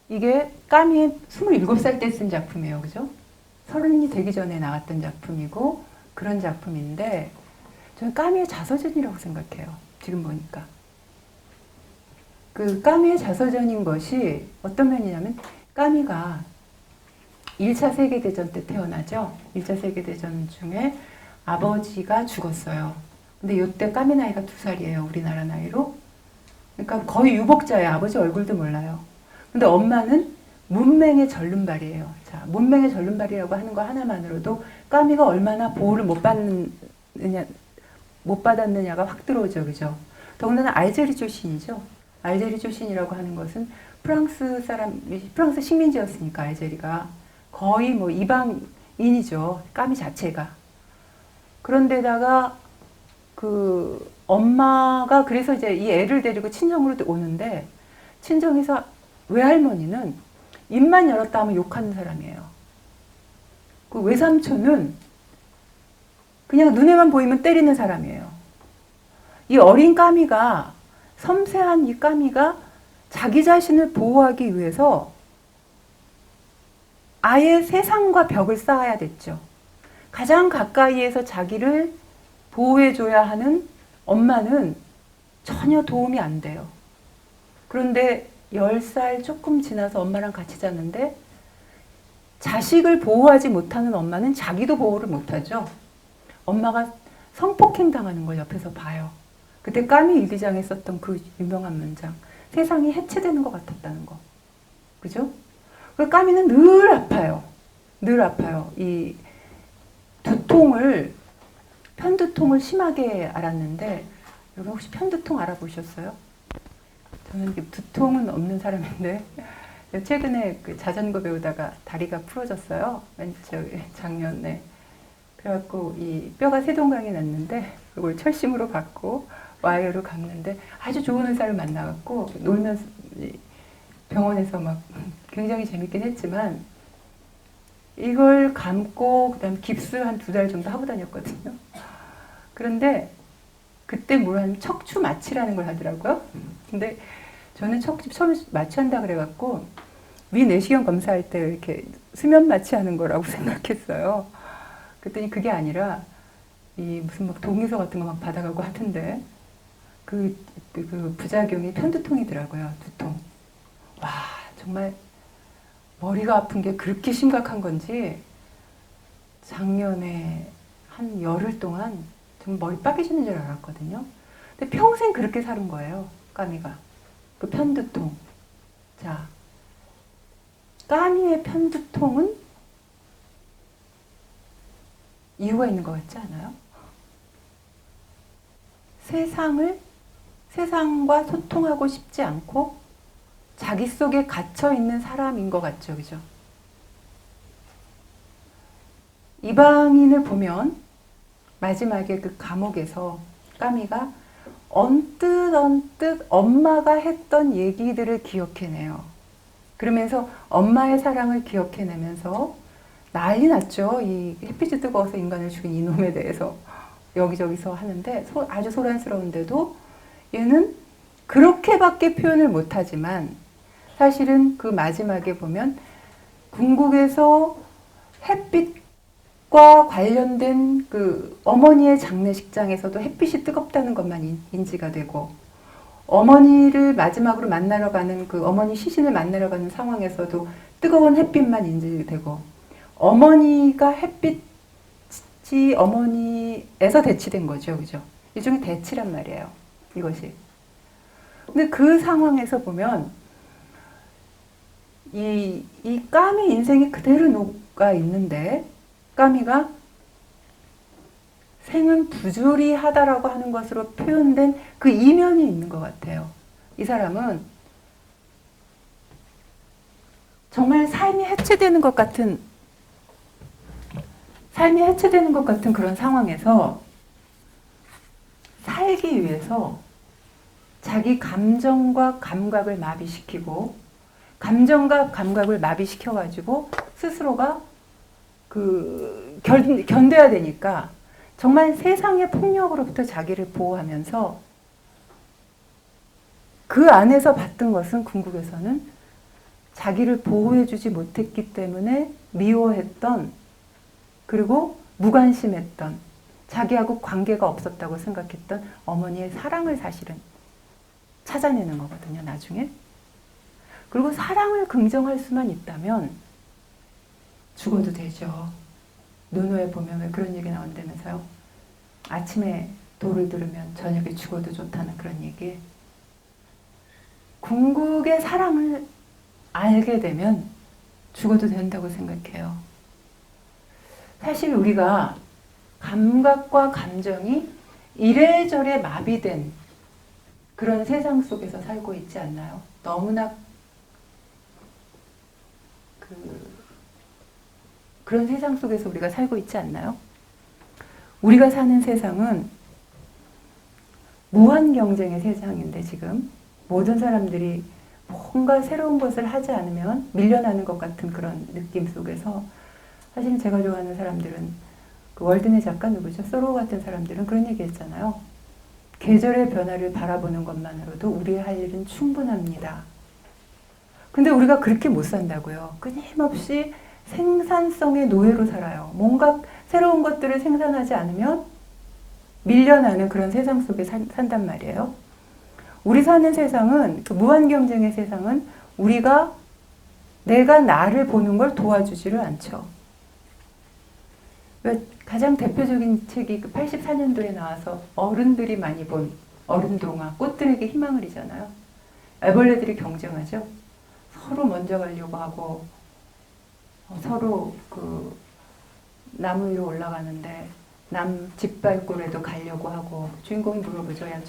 이게 까미의 27살 때 쓴 작품이에요. 그죠? 30이 되기 전에 나왔던 작품이고 그런 작품인데, 저는 까미의 자서전이라고 생각해요. 지금 보니까. 그 까미의 자서전인 것이 어떤 면이냐면, 까미가 1차 세계대전 때 태어나죠. 1차 세계대전 중에 아버지가 죽었어요. 근데 이때 까미 나이가 2살이에요. 우리나라 나이로. 그러니까 거의 유복자예요. 아버지 얼굴도 몰라요. 근데 엄마는 문맹의 절름발이에요. 자, 문맹의 절름발이라고 하는 거 하나만으로도 까미가 얼마나 보호를 못 받았느냐가 확 들어오죠. 그죠? 더군다나 알제리 출신이죠. 알제리 출신이라고 하는 것은 프랑스 식민지였으니까 알제리가 거의 뭐 이방인이죠. 까미 자체가. 그런데다가 그 엄마가 그래서 이제 이 애를 데리고 친정으로 오는데 친정에서 외할머니는 입만 열었다 하면 욕하는 사람이에요. 그 외삼촌은 그냥 눈에만 보이면 때리는 사람이에요. 이 어린 까미가, 섬세한 이 까미가 자기 자신을 보호하기 위해서 아예 세상과 벽을 쌓아야 됐죠. 가장 가까이에서 자기를 보호해줘야 하는 엄마는 전혀 도움이 안 돼요. 그런데 10살 조금 지나서 엄마랑 같이 잤는데 자식을 보호하지 못하는 엄마는 자기도 보호를 못하죠. 엄마가 성폭행 당하는 걸 옆에서 봐요. 그때 까미 일기장에 썼던 그 유명한 문장, 세상이 해체되는 것 같았다는 거. 그죠? 그 까미는 늘 아파요. 늘 아파요. 이 편두통을 심하게 앓았는데, 여러분 혹시 편두통 알아보셨어요? 저는 두통은 없는 사람인데, 최근에 그 자전거 배우다가 다리가 부러졌어요. 작년에. 그래갖고 이 뼈가 세동강이 났는데, 그걸 철심으로 받고 와이어로 감는데, 아주 좋은 의사를 만나갖고 놀면서 병원에서 막 굉장히 재밌긴 했지만, 이걸 감고 그다음 깁스 한 2달 정도 하고 다녔거든요. 그런데 그때 뭘 하면 척추 마취라는 걸 하더라고요. 근데 저는 척추 처음에 마취한다 그래갖고 위내시경 검사할 때 이렇게 수면 마취하는 거라고 생각했어요. 그랬더니 그게 아니라 이 무슨 막 동의서 같은 거 막 받아가고 하던데 그 부작용이 편두통이더라고요. 두통. 와, 정말 머리가 아픈 게 그렇게 심각한 건지 작년에 한 열흘 동안 정말 머리 빠개지는 줄 알았거든요. 근데 평생 그렇게 사는 거예요. 까미가. 그 편두통. 자, 까미의 편두통은 이유가 있는 것 같지 않아요? 세상과 소통하고 싶지 않고 자기 속에 갇혀 있는 사람인 것 같죠, 그죠? 이방인을 보면 마지막에 그 감옥에서 까미가 언뜻 엄마가 했던 얘기들을 기억해내요. 그러면서 엄마의 사랑을 기억해내면서 난리 났죠. 이 햇빛이 뜨거워서 인간을 죽인 이놈에 대해서 여기저기서 하는데 아주 소란스러운데도 얘는 그렇게밖에 표현을 못하지만 사실은 그 마지막에 보면 궁극에서 햇빛과 관련된 그 어머니의 장례식장에서도 햇빛이 뜨겁다는 것만 인지가 되고 어머니를 마지막으로 만나러 가는 그 어머니 시신을 만나러 가는 상황에서도 뜨거운 햇빛만 인지되고 어머니가 햇빛이 어머니에서 대치된 거죠. 그죠? 일종의 대치란 말이에요. 이것이. 근데 그 상황에서 보면 이 까미 인생이 그대로 녹아 있는데 까미가 생은 부조리하다라고 하는 것으로 표현된 그 이면이 있는 것 같아요. 이 사람은 정말 삶이 해체되는 것 같은 그런 상황에서 살기 위해서 자기 감정과 감각을 마비시키고 감정과 감각을 마비시켜가지고 스스로가 견뎌야 되니까 정말 세상의 폭력으로부터 자기를 보호하면서 그 안에서 봤던 것은 궁극에서는 자기를 보호해주지 못했기 때문에 미워했던 그리고 무관심했던 자기하고 관계가 없었다고 생각했던 어머니의 사랑을 사실은 찾아내는 거거든요. 나중에. 그리고 사랑을 긍정할 수만 있다면 죽어도 되죠. 노노에 보면 왜 그런 얘기 나온다면서요. 아침에 도를 들으면 저녁에 죽어도 좋다는 그런 얘기. 궁극의 사랑을 알게 되면 죽어도 된다고 생각해요. 사실 우리가 감각과 감정이 이래저래 마비된 그런 세상 속에서 살고 있지 않나요? 너무나 그런 세상 속에서 우리가 살고 있지 않나요? 우리가 사는 세상은 무한 경쟁의 세상인데 지금 모든 사람들이 뭔가 새로운 것을 하지 않으면 밀려나는 것 같은 그런 느낌 속에서 사실 제가 좋아하는 사람들은 그 월드네 작가 누구죠? 소로 같은 사람들은 그런 얘기 했잖아요. 계절의 변화를 바라보는 것만으로도 우리의 할 일은 충분합니다. 근데 우리가 그렇게 못 산다고요. 끊임없이 생산성의 노예로 살아요. 뭔가 새로운 것들을 생산하지 않으면 밀려나는 그런 세상 속에 산단 말이에요. 우리 사는 세상은, 그 무한 경쟁의 세상은 내가 나를 보는 걸 도와주지를 않죠. 가장 대표적인 책이 84년도에 나와서 어른들이 많이 본 어른동화, 꽃들에게 희망을이잖아요. 애벌레들이 경쟁하죠. 서로 먼저 가려고 하고, 서로 그 나무 위로 올라가는데 남 짓밟고라도 가려고 하고, 주인공이 물어보죠. 야,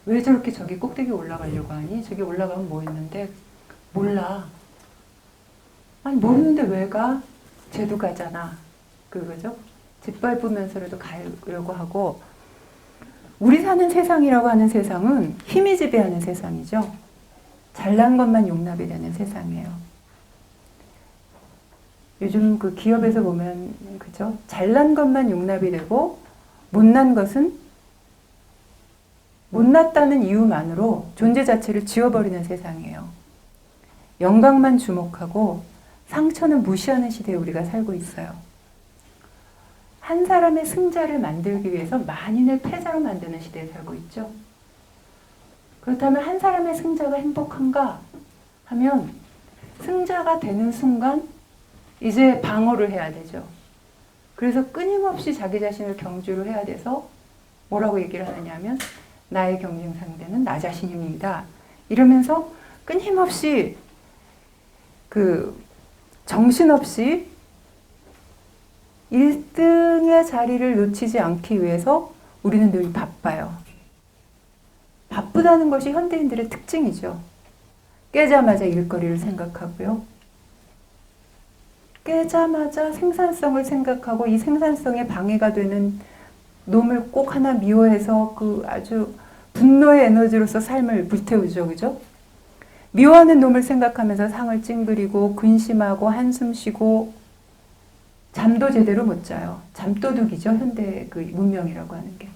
왜 저렇게 저기 꼭대기 올라가려고 하니? 저기 올라가면 뭐 있는데? 몰라. 아니 모르는데 왜 가? 쟤도 가잖아. 그거죠. 짓밟으면서라도 가려고 하고, 우리 사는 세상이라고 하는 세상은 힘이 지배하는 세상이죠. 잘난 것만 용납이 되는 세상이에요. 요즘 그 기업에서 보면 그죠? 잘난 것만 용납이 되고 못난 것은 못났다는 이유만으로 존재 자체를 지워버리는 세상이에요. 영광만 주목하고 상처는 무시하는 시대에 우리가 살고 있어요. 한 사람의 승자를 만들기 위해서 만인을 패자로 만드는 시대에 살고 있죠. 그렇다면 한 사람의 승자가 행복한가 하면 승자가 되는 순간 이제 방어를 해야 되죠. 그래서 끊임없이 자기 자신을 경주를 해야 돼서 뭐라고 얘기를 하느냐 하면 나의 경쟁 상대는 나 자신입니다. 이러면서 끊임없이 정신없이 1등의 자리를 놓치지 않기 위해서 우리는 늘 바빠요. 바쁘다는 것이 현대인들의 특징이죠. 깨자마자 일거리를 생각하고요. 깨자마자 생산성을 생각하고 이 생산성에 방해가 되는 놈을 꼭 하나 미워해서 그 아주 분노의 에너지로서 삶을 불태우죠. 그죠? 미워하는 놈을 생각하면서 상을 찡그리고 근심하고 한숨 쉬고 잠도 제대로 못 자요. 잠도둑이죠. 현대 그 문명이라고 하는 게.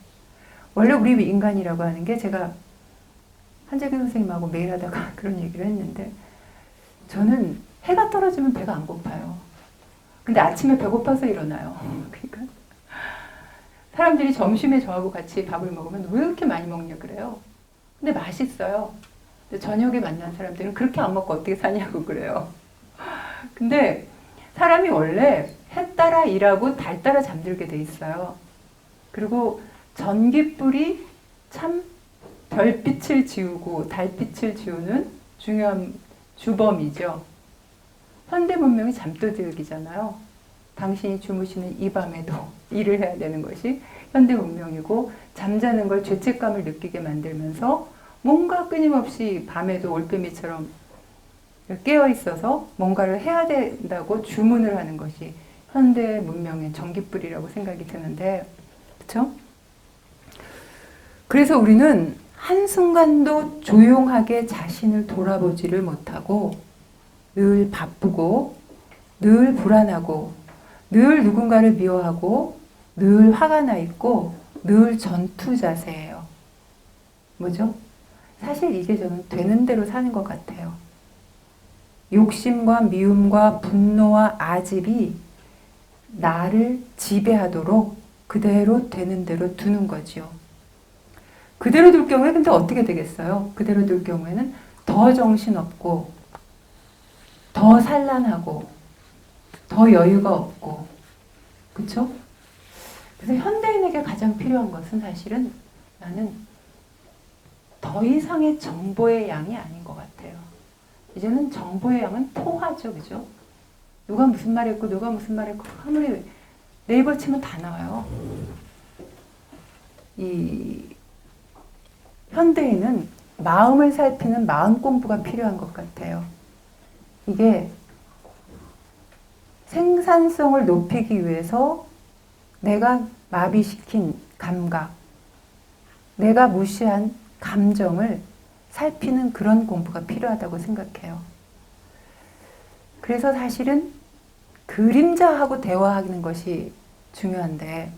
원래 우리 인간이라고 하는 게 제가 한재근 선생님하고 매일 하다가 그런 얘기를 했는데 저는 해가 떨어지면 배가 안 고파요. 근데 아침에 배고파서 일어나요. 그러니까 사람들이 점심에 저하고 같이 밥을 먹으면 왜 이렇게 많이 먹냐 그래요. 근데 맛있어요. 근데 저녁에 만난 사람들은 그렇게 안 먹고 어떻게 사냐고 그래요. 근데 사람이 원래 해 따라 일하고 달 따라 잠들게 돼 있어요. 그리고 전기불이 참 별빛을 지우고 달빛을 지우는 중요한 주범이죠. 현대 문명이 잠도둑이잖아요. 당신이 주무시는 이 밤에도 일을 해야 되는 것이 현대 문명이고 잠자는 걸 죄책감을 느끼게 만들면서 뭔가 끊임없이 밤에도 올빼미처럼 깨어 있어서 뭔가를 해야 된다고 주문을 하는 것이 현대 문명의 전기불이라고 생각이 드는데, 그렇죠? 그래서 우리는 한순간도 조용하게 자신을 돌아보지를 못하고 늘 바쁘고 늘 불안하고 늘 누군가를 미워하고 늘 화가 나 있고 늘 전투 자세예요. 뭐죠? 사실 이게 저는 되는 대로 사는 것 같아요. 욕심과 미움과 분노와 아집이 나를 지배하도록 그대로 되는 대로 두는 거죠. 그대로 둘 경우에 근데 어떻게 되겠어요? 그대로 둘 경우에는 더 정신없고 더 산란하고 더 여유가 없고, 그렇죠? 그래서 현대인에게 가장 필요한 것은 사실은 나는 더 이상의 정보의 양이 아닌 것 같아요. 이제는 정보의 양은 포화죠, 그죠? 누가 무슨 말 했고 누가 무슨 말 했고 아무리 네이버 치면 다 나와요. 이 현대인은 마음을 살피는 마음 공부가 필요한 것 같아요. 이게 생산성을 높이기 위해서 내가 마비시킨 감각, 내가 무시한 감정을 살피는 그런 공부가 필요하다고 생각해요. 그래서 사실은 그림자하고 대화하는 것이 중요한데,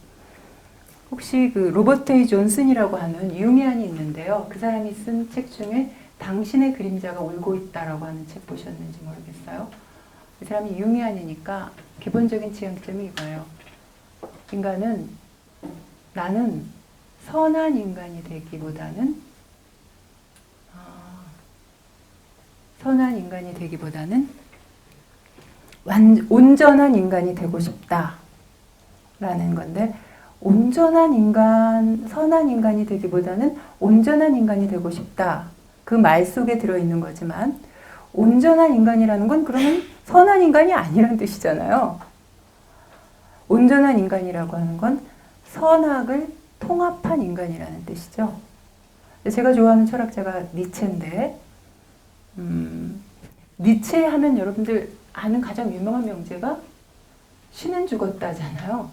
혹시 그 로버트 A 존슨이라고 하는 융이안이 있는데요. 그 사람이 쓴 책 중에 당신의 그림자가 울고 있다라고 하는 책 보셨는지 모르겠어요. 이 사람이 융이안이니까 기본적인 지향점이 이거예요. 인간은, 나는 선한 인간이 되기보다는 온전한 인간이 되고 싶다라는 건데, 온전한 인간, 선한 인간이 되기보다는 온전한 인간이 되고 싶다. 그 말 속에 들어있는 거지만, 온전한 인간이라는 건 그러면 선한 인간이 아니란 뜻이잖아요. 온전한 인간이라고 하는 건 선악을 통합한 인간이라는 뜻이죠. 제가 좋아하는 철학자가 니체인데, 니체 하면 여러분들 아는 가장 유명한 명제가 신은 죽었다잖아요.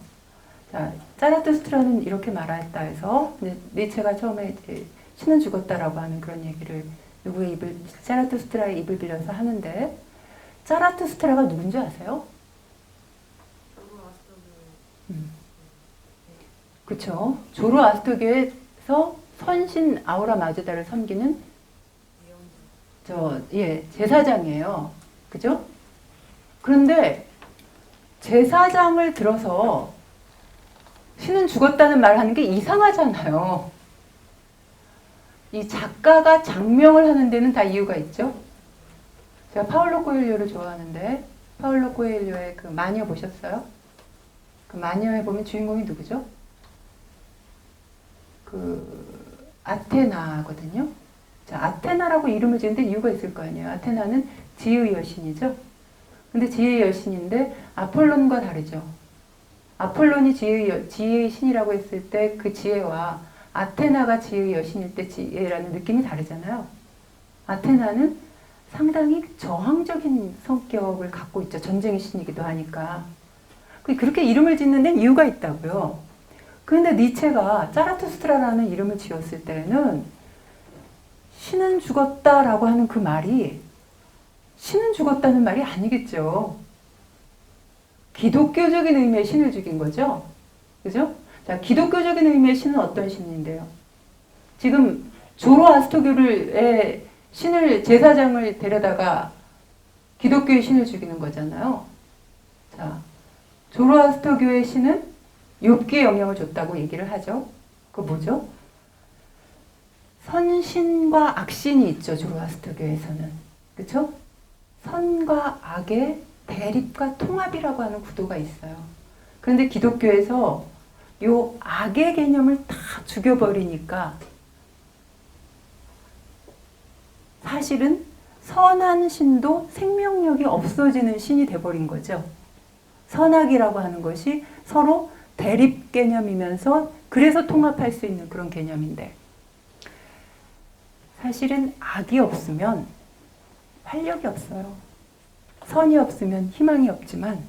자, 자라투스트라는 이렇게 말했다 해서 니체가 처음에 이제 신은 죽었다라고 하는 그런 얘기를 자라투스트라의 입을 빌려서 하는데, 자라투스트라가 누군지 아세요? 그쵸. 조로아스터교에서 선신 아우라 마즈다를 섬기는 제사장이에요. 그죠? 그런데 제사장을 들어서 신은 죽었다는 말 하는 게 이상하잖아요. 이 작가가 장명을 하는 데는 다 이유가 있죠. 제가 파울로 코엘료를 좋아하는데, 파울로 코엘료의 그 마녀 보셨어요? 그 마녀에 보면 주인공이 누구죠? 그 아테나거든요. 자, 아테나라고 이름을 지은데 이유가 있을 거 아니에요. 아테나는 지혜의 여신이죠. 근데 지혜의 여신인데 아폴론과 다르죠. 아폴론이 지혜의 신이라고 했을 때 그 지혜와 아테나가 지혜의 여신일 때 지혜라는 느낌이 다르잖아요. 아테나는 상당히 저항적인 성격을 갖고 있죠. 전쟁의 신이기도 하니까. 그렇게 이름을 짓는 데는 이유가 있다고요. 그런데 니체가 자라투스트라라는 이름을 지었을 때는 신은 죽었다라고 하는 그 말이 신은 죽었다는 말이 아니겠죠. 기독교적인 의미의 신을 죽인 거죠. 그죠? 자, 기독교적인 의미의 신은 어떤 신인데요? 지금 조로아스터교의 신을, 제사장을 데려다가 기독교의 신을 죽이는 거잖아요. 자, 조로아스터교의 신은 욥기에 영향을 줬다고 얘기를 하죠. 그거 뭐죠? 선신과 악신이 있죠, 조로아스터교에서는. 그쵸? 선과 악의 대립과 통합이라고 하는 구도가 있어요. 그런데 기독교에서 요 악의 개념을 다 죽여버리니까 사실은 선한 신도 생명력이 없어지는 신이 돼버린 거죠. 선악이라고 하는 것이 서로 대립 개념이면서 그래서 통합할 수 있는 그런 개념인데, 사실은 악이 없으면 활력이 없어요. 선이 없으면 희망이 없지만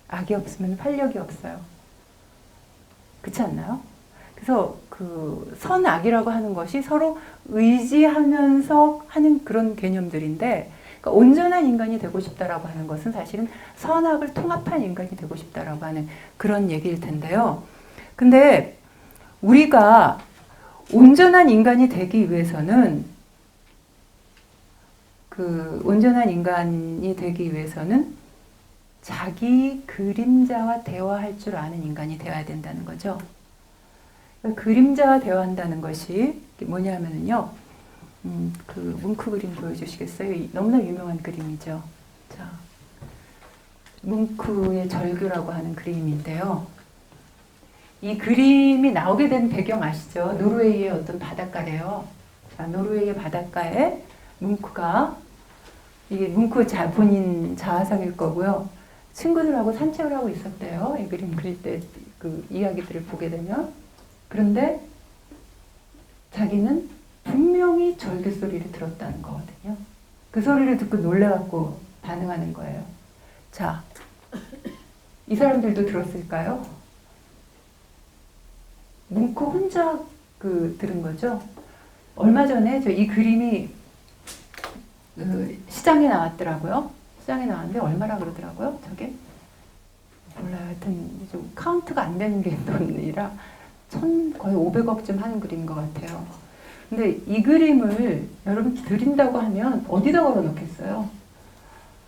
악이 없으면 활력이 없어요. 그렇지 않나요? 그래서 그 선악이라고 하는 것이 서로 의지하면서 하는 그런 개념들인데, 그러니까 온전한 인간이 되고 싶다라고 하는 것은 사실은 선악을 통합한 인간이 되고 싶다라고 하는 그런 얘기일 텐데요. 근데 우리가 온전한 인간이 되기 위해서는 자기 그림자와 대화할 줄 아는 인간이 되어야 된다는 거죠. 그림자와 대화한다는 것이 뭐냐면요. 그 뭉크 그림 보여주시겠어요? 너무나 유명한 그림이죠. 자, 뭉크의 절규라고 하는 그림인데요. 이 그림이 나오게 된 배경 아시죠? 노르웨이의 어떤 바닷가래요. 자, 노르웨이의 바닷가에 뭉크가, 이게 뭉크 본인 자화상일 거고요. 친구들하고 산책을 하고 있었대요. 이 그림 그릴 때 그 이야기들을 보게 되면. 그런데 자기는 분명히 절규 소리를 들었다는 거거든요. 그 소리를 듣고 놀래갖고 반응하는 거예요. 자, 이 사람들도 들었을까요? 뭉크 혼자 들은 거죠. 얼마 전에 저 이 그림이 시장에 나왔더라고요. 시장에 나왔는데 얼마라 그러더라고요. 저게 몰라요. 하여튼 좀 카운트가 안 되는 게 돈이라 거의 500억쯤 하는 그림인 것 같아요. 근데 이 그림을 여러분 드린다고 하면 어디다 걸어 놓겠어요?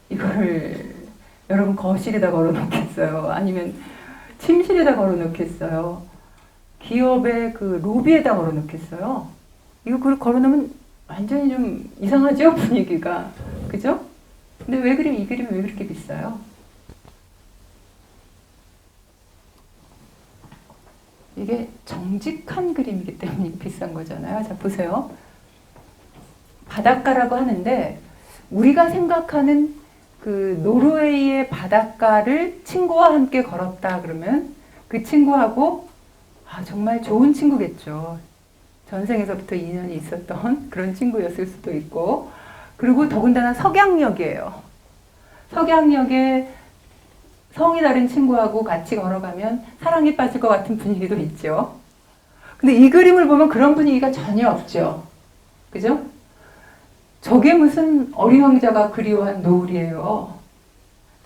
이거를 여러분 거실에다 걸어 놓겠어요? 아니면 침실에다 걸어 놓겠어요? 기업의 그 로비에다 걸어 놓겠어요? 이거 걸어 놓으면 완전히 좀 이상하죠? 분위기가. 그죠? 근데 이 그림이 왜 그렇게 비싸요? 이게 정직한 그림이기 때문에 비싼 거잖아요. 자, 보세요. 바닷가라고 하는데 우리가 생각하는 그 노르웨이의 바닷가를 친구와 함께 걸었다 그러면 그 친구하고 정말 좋은 친구겠죠. 전생에서부터 인연이 있었던 그런 친구였을 수도 있고, 그리고 더군다나 석양역이에요. 석양역에 성이 다른 친구하고 같이 걸어가면 사랑에 빠질 것 같은 분위기도 있죠. 근데 이 그림을 보면 그런 분위기가 전혀 없죠. 그죠? 저게 무슨 어린왕자가 그리워한 노을이에요.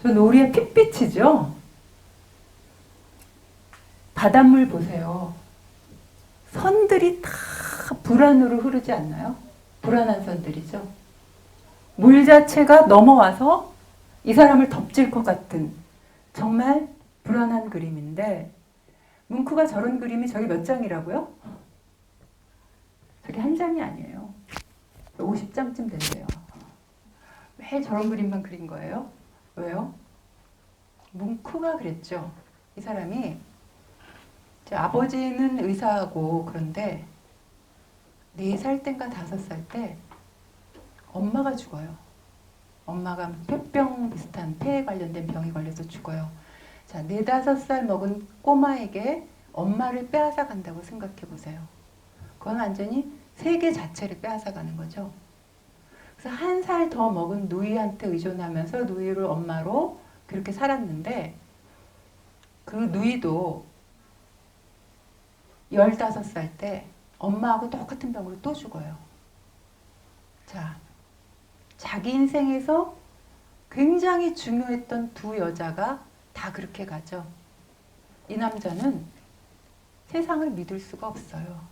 저 노을의 핏빛이죠. 바닷물 보세요. 선들이 다 불안으로 흐르지 않나요? 불안한 선들이죠. 물 자체가 넘어와서 이 사람을 덮칠 것 같은 정말 불안한 그림인데, 뭉크가 저런 그림이 저게 몇 장이라고요? 저게 한 장이 아니에요. 50장쯤 된대요. 왜 저런 그림만 그린 거예요? 왜요? 뭉크가 그랬죠. 이 사람이 제 아버지는 의사하고 그런데 4살 땐가 5살 때 엄마가 죽어요. 엄마가 폐병 비슷한 폐에 관련된 병이 걸려서 죽어요. 자, 4, 5살 먹은 꼬마에게 엄마를 빼앗아 간다고 생각해 보세요. 그건 완전히 세계 자체를 빼앗아 가는 거죠. 그래서 1살 더 먹은 누이한테 의존하면서 누이를 엄마로 그렇게 살았는데, 그 누이도 15살 때 엄마하고 똑같은 병으로 또 죽어요. 자, 자기 인생에서 굉장히 중요했던 2 여자가 다 그렇게 가죠. 이 남자는 세상을 믿을 수가 없어요.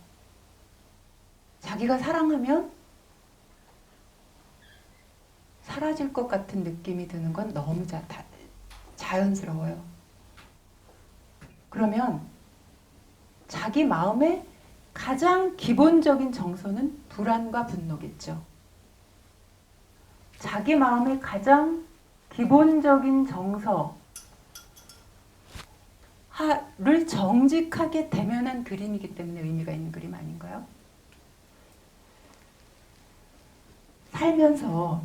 자기가 사랑하면 사라질 것 같은 느낌이 드는 건 너무 자연스러워요. 그러면 자기 마음의 가장 기본적인 정서는 불안과 분노겠죠. 자기 마음의 가장 기본적인 정서를 정직하게 대면한 그림이기 때문에 의미가 있는 그림 아닌가요? 살면서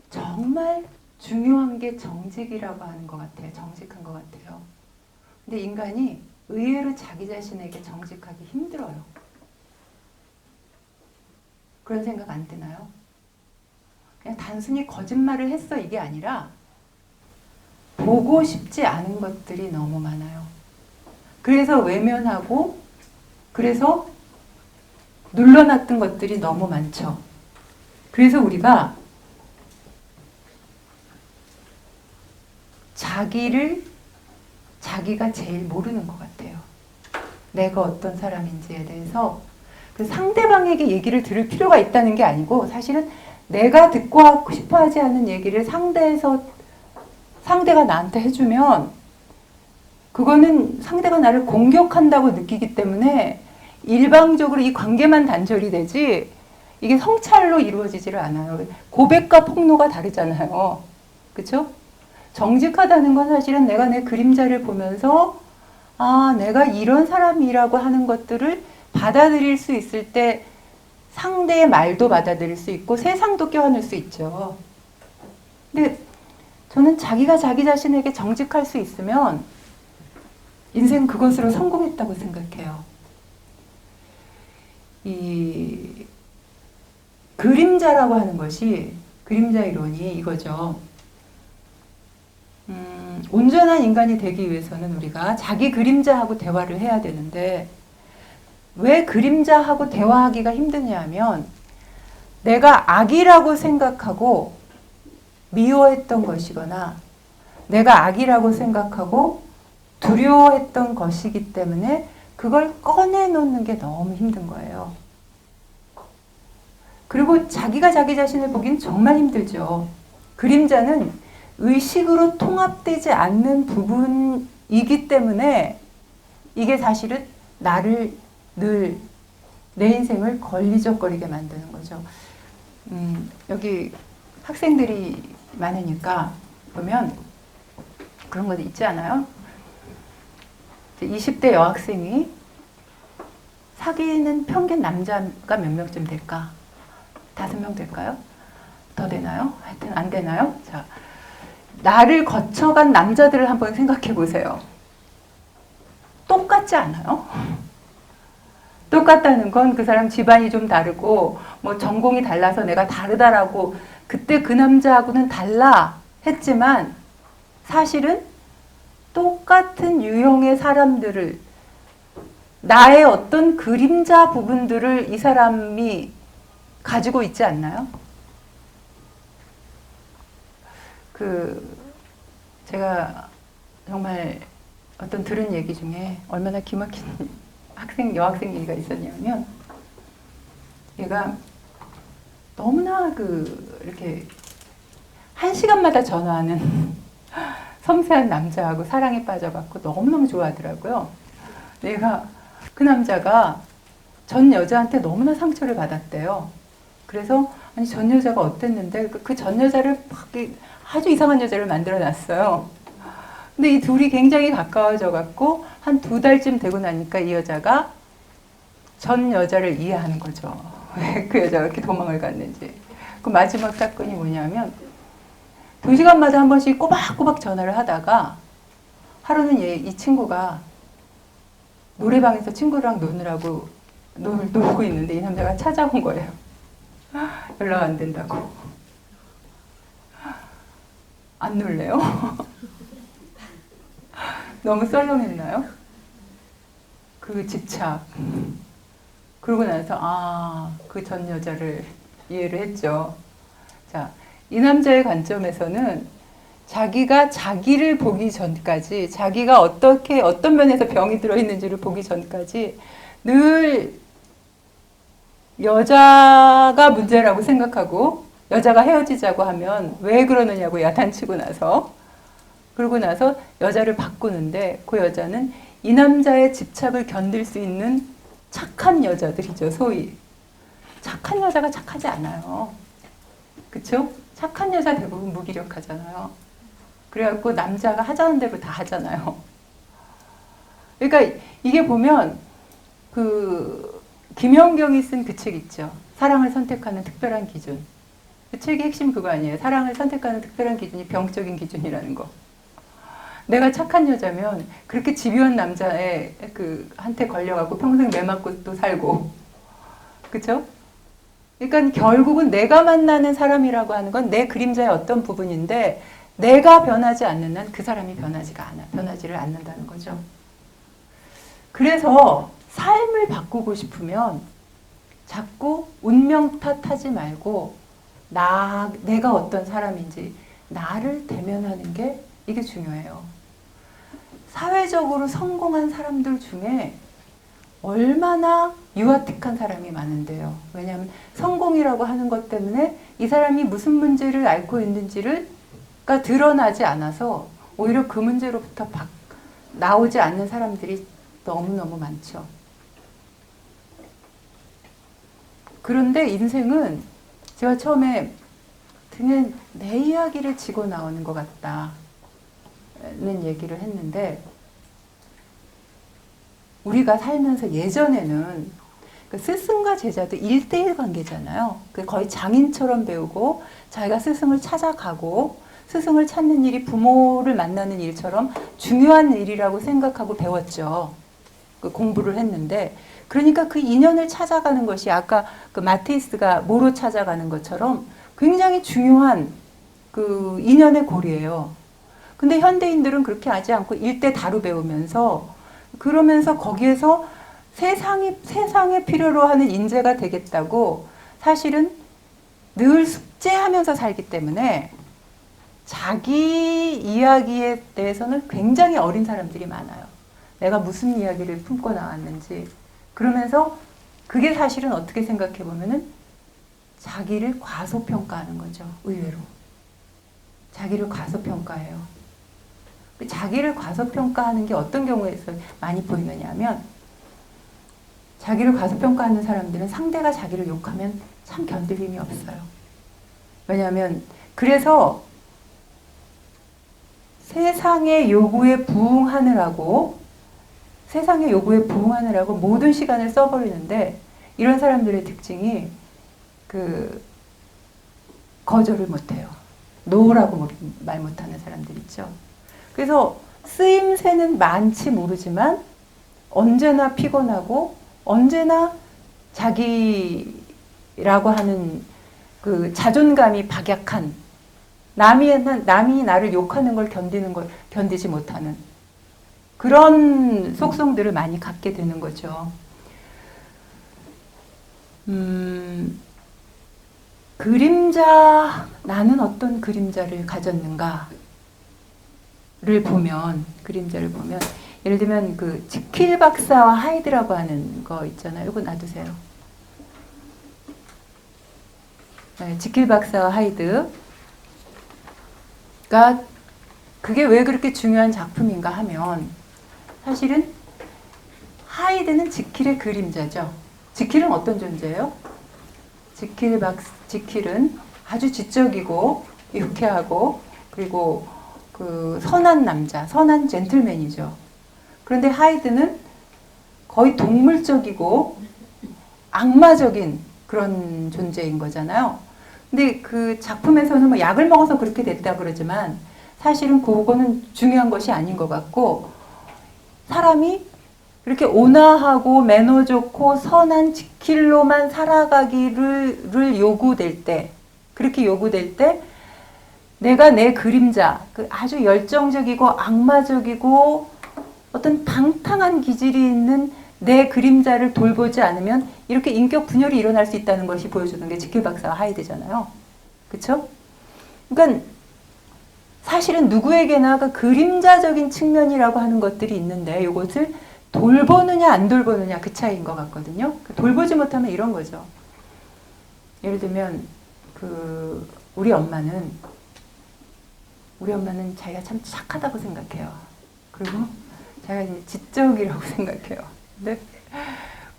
정말 중요한 게 정직이라고 하는 것 같아요. 정직한 것 같아요. 근데 인간이 의외로 자기 자신에게 정직하기 힘들어요. 그런 생각 안 드나요? 그냥 단순히 거짓말을 했어 이게 아니라 보고 싶지 않은 것들이 너무 많아요. 그래서 외면하고, 그래서 눌러놨던 것들이 너무 많죠. 그래서 우리가 자기가 제일 모르는 것 같아요. 내가 어떤 사람인지에 대해서. 그 상대방에게 얘기를 들을 필요가 있다는 게 아니고, 사실은 내가 듣고 싶어 하지 않은 얘기를 상대가 나한테 해주면 그거는 상대가 나를 공격한다고 느끼기 때문에 일방적으로 이 관계만 단절이 되지 이게 성찰로 이루어지지를 않아요. 고백과 폭로가 다르잖아요. 그렇죠? 정직하다는 건 사실은 내가 내 그림자를 보면서 내가 이런 사람이라고 하는 것들을 받아들일 수 있을 때 상대의 말도 받아들일 수 있고 세상도 껴안을 수 있죠. 근데 저는 자기가 자기 자신에게 정직할 수 있으면 인생 그것으로 성공했다고 생각해요. 이 그림자라고 하는 것이, 그림자 이론이 이거죠. 온전한 인간이 되기 위해서는 우리가 자기 그림자하고 대화를 해야 되는데, 왜 그림자하고 대화하기가 힘드냐 하면, 내가 악이라고 생각하고 미워했던 것이거나 내가 악이라고 생각하고 두려워했던 것이기 때문에 그걸 꺼내놓는 게 너무 힘든 거예요. 그리고 자기가 자기 자신을 보기는 정말 힘들죠. 그림자는 의식으로 통합되지 않는 부분이기 때문에 이게 사실은 나를 늘 내 인생을 걸리적거리게 만드는 거죠. 여기 학생들이 많으니까 보면 그런 거 있지 않아요? 20대 여학생이 사귀는 평균 남자가 몇 명쯤 될까? 5명 될까요? 더 되나요? 하여튼 안 되나요? 자, 나를 거쳐간 남자들을 한번 생각해 보세요. 똑같지 않아요? 똑같다는 건 그 사람 집안이 좀 다르고 뭐 전공이 달라서 내가 다르다라고 그때 그 남자하고는 달라 했지만 사실은 똑같은 유형의 사람들을, 나의 어떤 그림자 부분들을 이 사람이 가지고 있지 않나요? 제가 정말 어떤 들은 얘기 중에 얼마나 기막힌 여학생 얘기가 있었냐면, 얘가 너무나 이렇게 1시간마다 전화하는 섬세한 남자하고 사랑에 빠져갖고 너무너무 좋아하더라고요. 그 남자가 전 여자한테 너무나 상처를 받았대요. 그래서, 아니, 전 여자가 어땠는데, 그 전 여자를 아주 이상한 여자를 만들어 놨어요. 근데 이 둘이 굉장히 가까워져갖고, 한 2달쯤 되고 나니까 이 여자가 전 여자를 이해하는 거죠. 왜 그 여자가 이렇게 도망을 갔는지. 그 마지막 사건이 뭐냐면, 2시간마다 한 번씩 꼬박꼬박 전화를 하다가, 하루는 이 친구가 노래방에서 친구랑 노느라고 놀고 있는데 이 남자가 찾아온 거예요. 연락 안 된다고. 안 놀래요? 너무 썰렁했나요? 그 집착. 그러고 나서 그 전 여자를 이해를 했죠. 자, 이 남자의 관점에서는 자기가 자기를 보기 전까지, 자기가 어떤 면에서 병이 들어있는지를 보기 전까지 늘 여자가 문제라고 생각하고, 여자가 헤어지자고 하면 왜 그러느냐고 야단치고 나서, 그러고 나서 여자를 바꾸는데, 그 여자는 이 남자의 집착을 견딜 수 있는 착한 여자들이죠, 소위. 착한 여자가 착하지 않아요. 그쵸? 착한 여자 대부분 무기력하잖아요. 그래갖고 남자가 하자는 대로 다 하잖아요. 그러니까 이게 보면 김연경이 쓴 그 책 있죠. 사랑을 선택하는 특별한 기준. 그 책의 핵심 그거 아니에요. 사랑을 선택하는 특별한 기준이 병적인 기준이라는 거. 내가 착한 여자면 그렇게 집요한 남자의 한테 걸려갖고 평생 매 맞고 또 살고. 그쵸? 그러니까 결국은 내가 만나는 사람이라고 하는 건 내 그림자의 어떤 부분인데, 내가 변하지 않는 한 그 사람이 변하지를 않는다는 거죠. 그래서 삶을 바꾸고 싶으면 자꾸 운명 탓하지 말고 내가 어떤 사람인지 나를 대면하는 게 이게 중요해요. 사회적으로 성공한 사람들 중에 얼마나 유아틱한 사람이 많은데요. 왜냐하면 성공이라고 하는 것 때문에 이 사람이 무슨 문제를 앓고 있는지가 드러나지 않아서 오히려 그 문제로부터 나오지 않는 사람들이 너무너무 많죠. 그런데 인생은 제가 처음에 등에 내 이야기를 지고 나오는 것 같다는 얘기를 했는데, 우리가 살면서 예전에는 스승과 제자도 1대1 관계잖아요. 거의 장인처럼 배우고 자기가 스승을 찾아가고 스승을 찾는 일이 부모를 만나는 일처럼 중요한 일이라고 생각하고 배웠죠. 그 공부를 했는데, 그러니까 그 인연을 찾아가는 것이 아까 그 마테이스가 모로 찾아가는 것처럼 굉장히 중요한 그 인연의 고리예요. 근데 현대인들은 그렇게 하지 않고 일대 다루 배우면서, 그러면서 거기에서 세상에 필요로 하는 인재가 되겠다고 사실은 늘 숙제하면서 살기 때문에 자기 이야기에 대해서는 굉장히 어린 사람들이 많아요. 내가 무슨 이야기를 품고 나왔는지. 그러면서 그게 사실은 어떻게 생각해 보면은 자기를 과소평가하는 거죠. 의외로. 자기를 과소평가해요. 자기를 과소평가하는 게 어떤 경우에서 많이 보이느냐 하면, 자기를 과소평가하는 사람들은 상대가 자기를 욕하면 참 견딜 힘이 없어요. 왜냐하면 그래서 세상의 요구에 부응하느라고 모든 시간을 써버리는데, 이런 사람들의 특징이 거절을 못해요. 노라고 말 못하는 사람들 있죠. 그래서 쓰임새는 많지 모르지만 언제나 피곤하고 언제나 자기라고 하는 그 자존감이 박약한, 남이 나를 욕하는 걸 견디지 못하는 그런 속성들을 많이 갖게 되는 거죠. 나는 어떤 그림자를 가졌는가를 보면, 예를 들면 그 지킬 박사와 하이드라고 하는 거 있잖아요. 이거 놔두세요. 네, 지킬 박사와 하이드가 그게 왜 그렇게 중요한 작품인가 하면, 사실은 하이드는 지킬의 그림자죠. 지킬은 어떤 존재예요? 지킬은 아주 지적이고 유쾌하고 그리고 그 선한 남자, 선한 젠틀맨이죠. 그런데 하이드는 거의 동물적이고 악마적인 그런 존재인 거잖아요. 근데 그 작품에서는 뭐 약을 먹어서 그렇게 됐다 그러지만 사실은 그거는 중요한 것이 아닌 것 같고, 사람이 이렇게 온화하고 매너 좋고 선한 지킬로만 살아가기를 요구될 때, 그렇게 요구될 때 내가 내 그림자, 그 아주 열정적이고 악마적이고 어떤 방탕한 기질이 있는 내 그림자를 돌보지 않으면 이렇게 인격 분열이 일어날 수 있다는 것이 보여주는 게 지킬 박사와 하이드잖아요. 그렇죠? 그러니까 사실은 누구에게나 그 그림자적인 측면이라고 하는 것들이 있는데, 이것을 돌보느냐 안 돌보느냐 그 차이인 것 같거든요. 돌보지 못하면 이런 거죠. 예를 들면 우리 엄마는 자기가 참 착하다고 생각해요. 그리고 자기가 이제 지적이라고 생각해요. 근데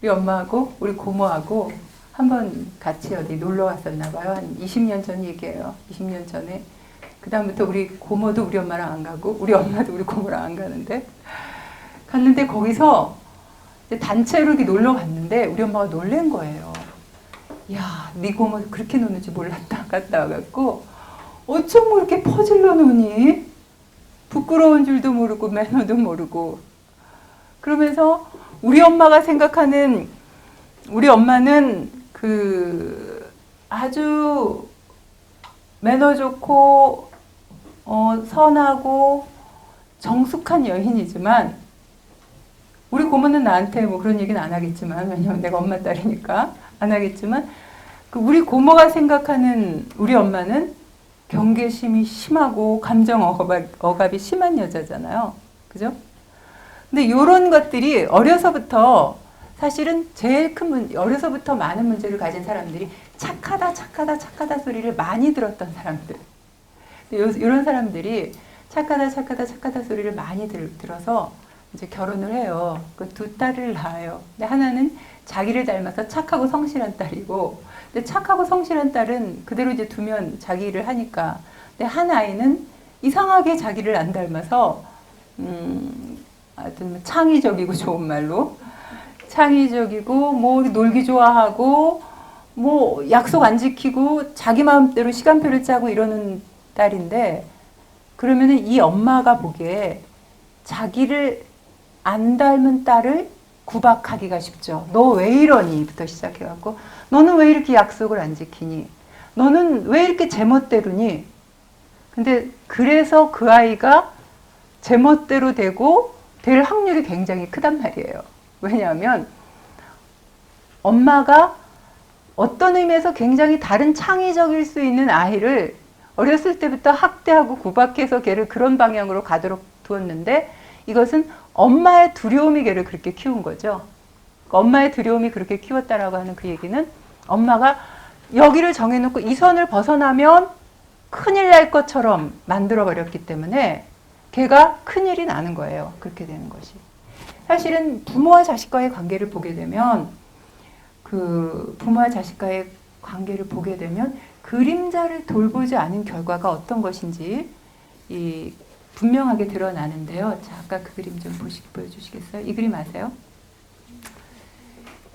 우리 엄마하고 우리 고모하고 한번 같이 어디 놀러 갔었나 봐요. 한 20년 전 얘기예요. 20년 전에. 그 다음부터 우리 고모도 우리 엄마랑 안 가고 우리 엄마도 우리 고모랑 안 가는데, 갔는데 거기서 단체로 이렇게 놀러 갔는데 우리 엄마가 놀란 거예요. 야, 네 고모 그렇게 노는 줄 몰랐다. 갔다 와갖고 어쩜 뭐 이렇게 퍼질러 노니? 부끄러운 줄도 모르고 매너도 모르고. 그러면서 우리 엄마가 생각하는, 우리 엄마는 아주 매너 좋고 선하고 정숙한 여인이지만, 우리 고모는 나한테 뭐 그런 얘기는 안 하겠지만, 왜냐면 내가 엄마 딸이니까 안 하겠지만, 우리 고모가 생각하는 우리 엄마는 경계심이 심하고 감정 억압이 심한 여자잖아요. 그죠? 근데 이런 것들이 어려서부터, 사실은 제일 어려서부터 많은 문제를 가진 사람들이 착하다 소리를 많이 들었던 사람들. 이런 사람들이 착하다 소리를 많이 들어서 이제 결혼을 해요. 그 두 딸을 낳아요. 근데 하나는 자기를 닮아서 착하고 성실한 딸이고, 근데 착하고 성실한 딸은 그대로 이제 두면 자기 일을 하니까. 근데 한 아이는 이상하게 자기를 안 닮아서, 하여튼 창의적이고, 좋은 말로 창의적이고, 뭐 놀기 좋아하고, 뭐 약속 안 지키고 자기 마음대로 시간표를 짜고 이러는 딸인데, 그러면은 이 엄마가 보기에 자기를 안 닮은 딸을 구박하기가 쉽죠. 너 왜 이러니? 부터 시작해갖고 너는 왜 이렇게 약속을 안 지키니? 너는 왜 이렇게 제멋대로니? 근데 그래서 그 아이가 제멋대로 되고 될 확률이 굉장히 크단 말이에요. 왜냐하면 엄마가 어떤 의미에서 굉장히 다른 창의적일 수 있는 아이를 어렸을 때부터 학대하고 구박해서 걔를 그런 방향으로 가도록 두었는데 이것은 엄마의 두려움이 걔를 그렇게 키운 거죠. 엄마의 두려움이 그렇게 키웠다라고 하는 그 얘기는 엄마가 여기를 정해놓고 이 선을 벗어나면 큰일 날 것처럼 만들어버렸기 때문에 걔가 큰일이 나는 거예요. 그렇게 되는 것이. 사실은 부모와 자식과의 관계를 보게 되면 그 부모와 자식과의 관계를 보게 되면 그림자를 돌보지 않은 결과가 어떤 것인지 분명하게 드러나는데요. 자, 아까 그 그림 좀 보여주시겠어요? 이 그림 아세요?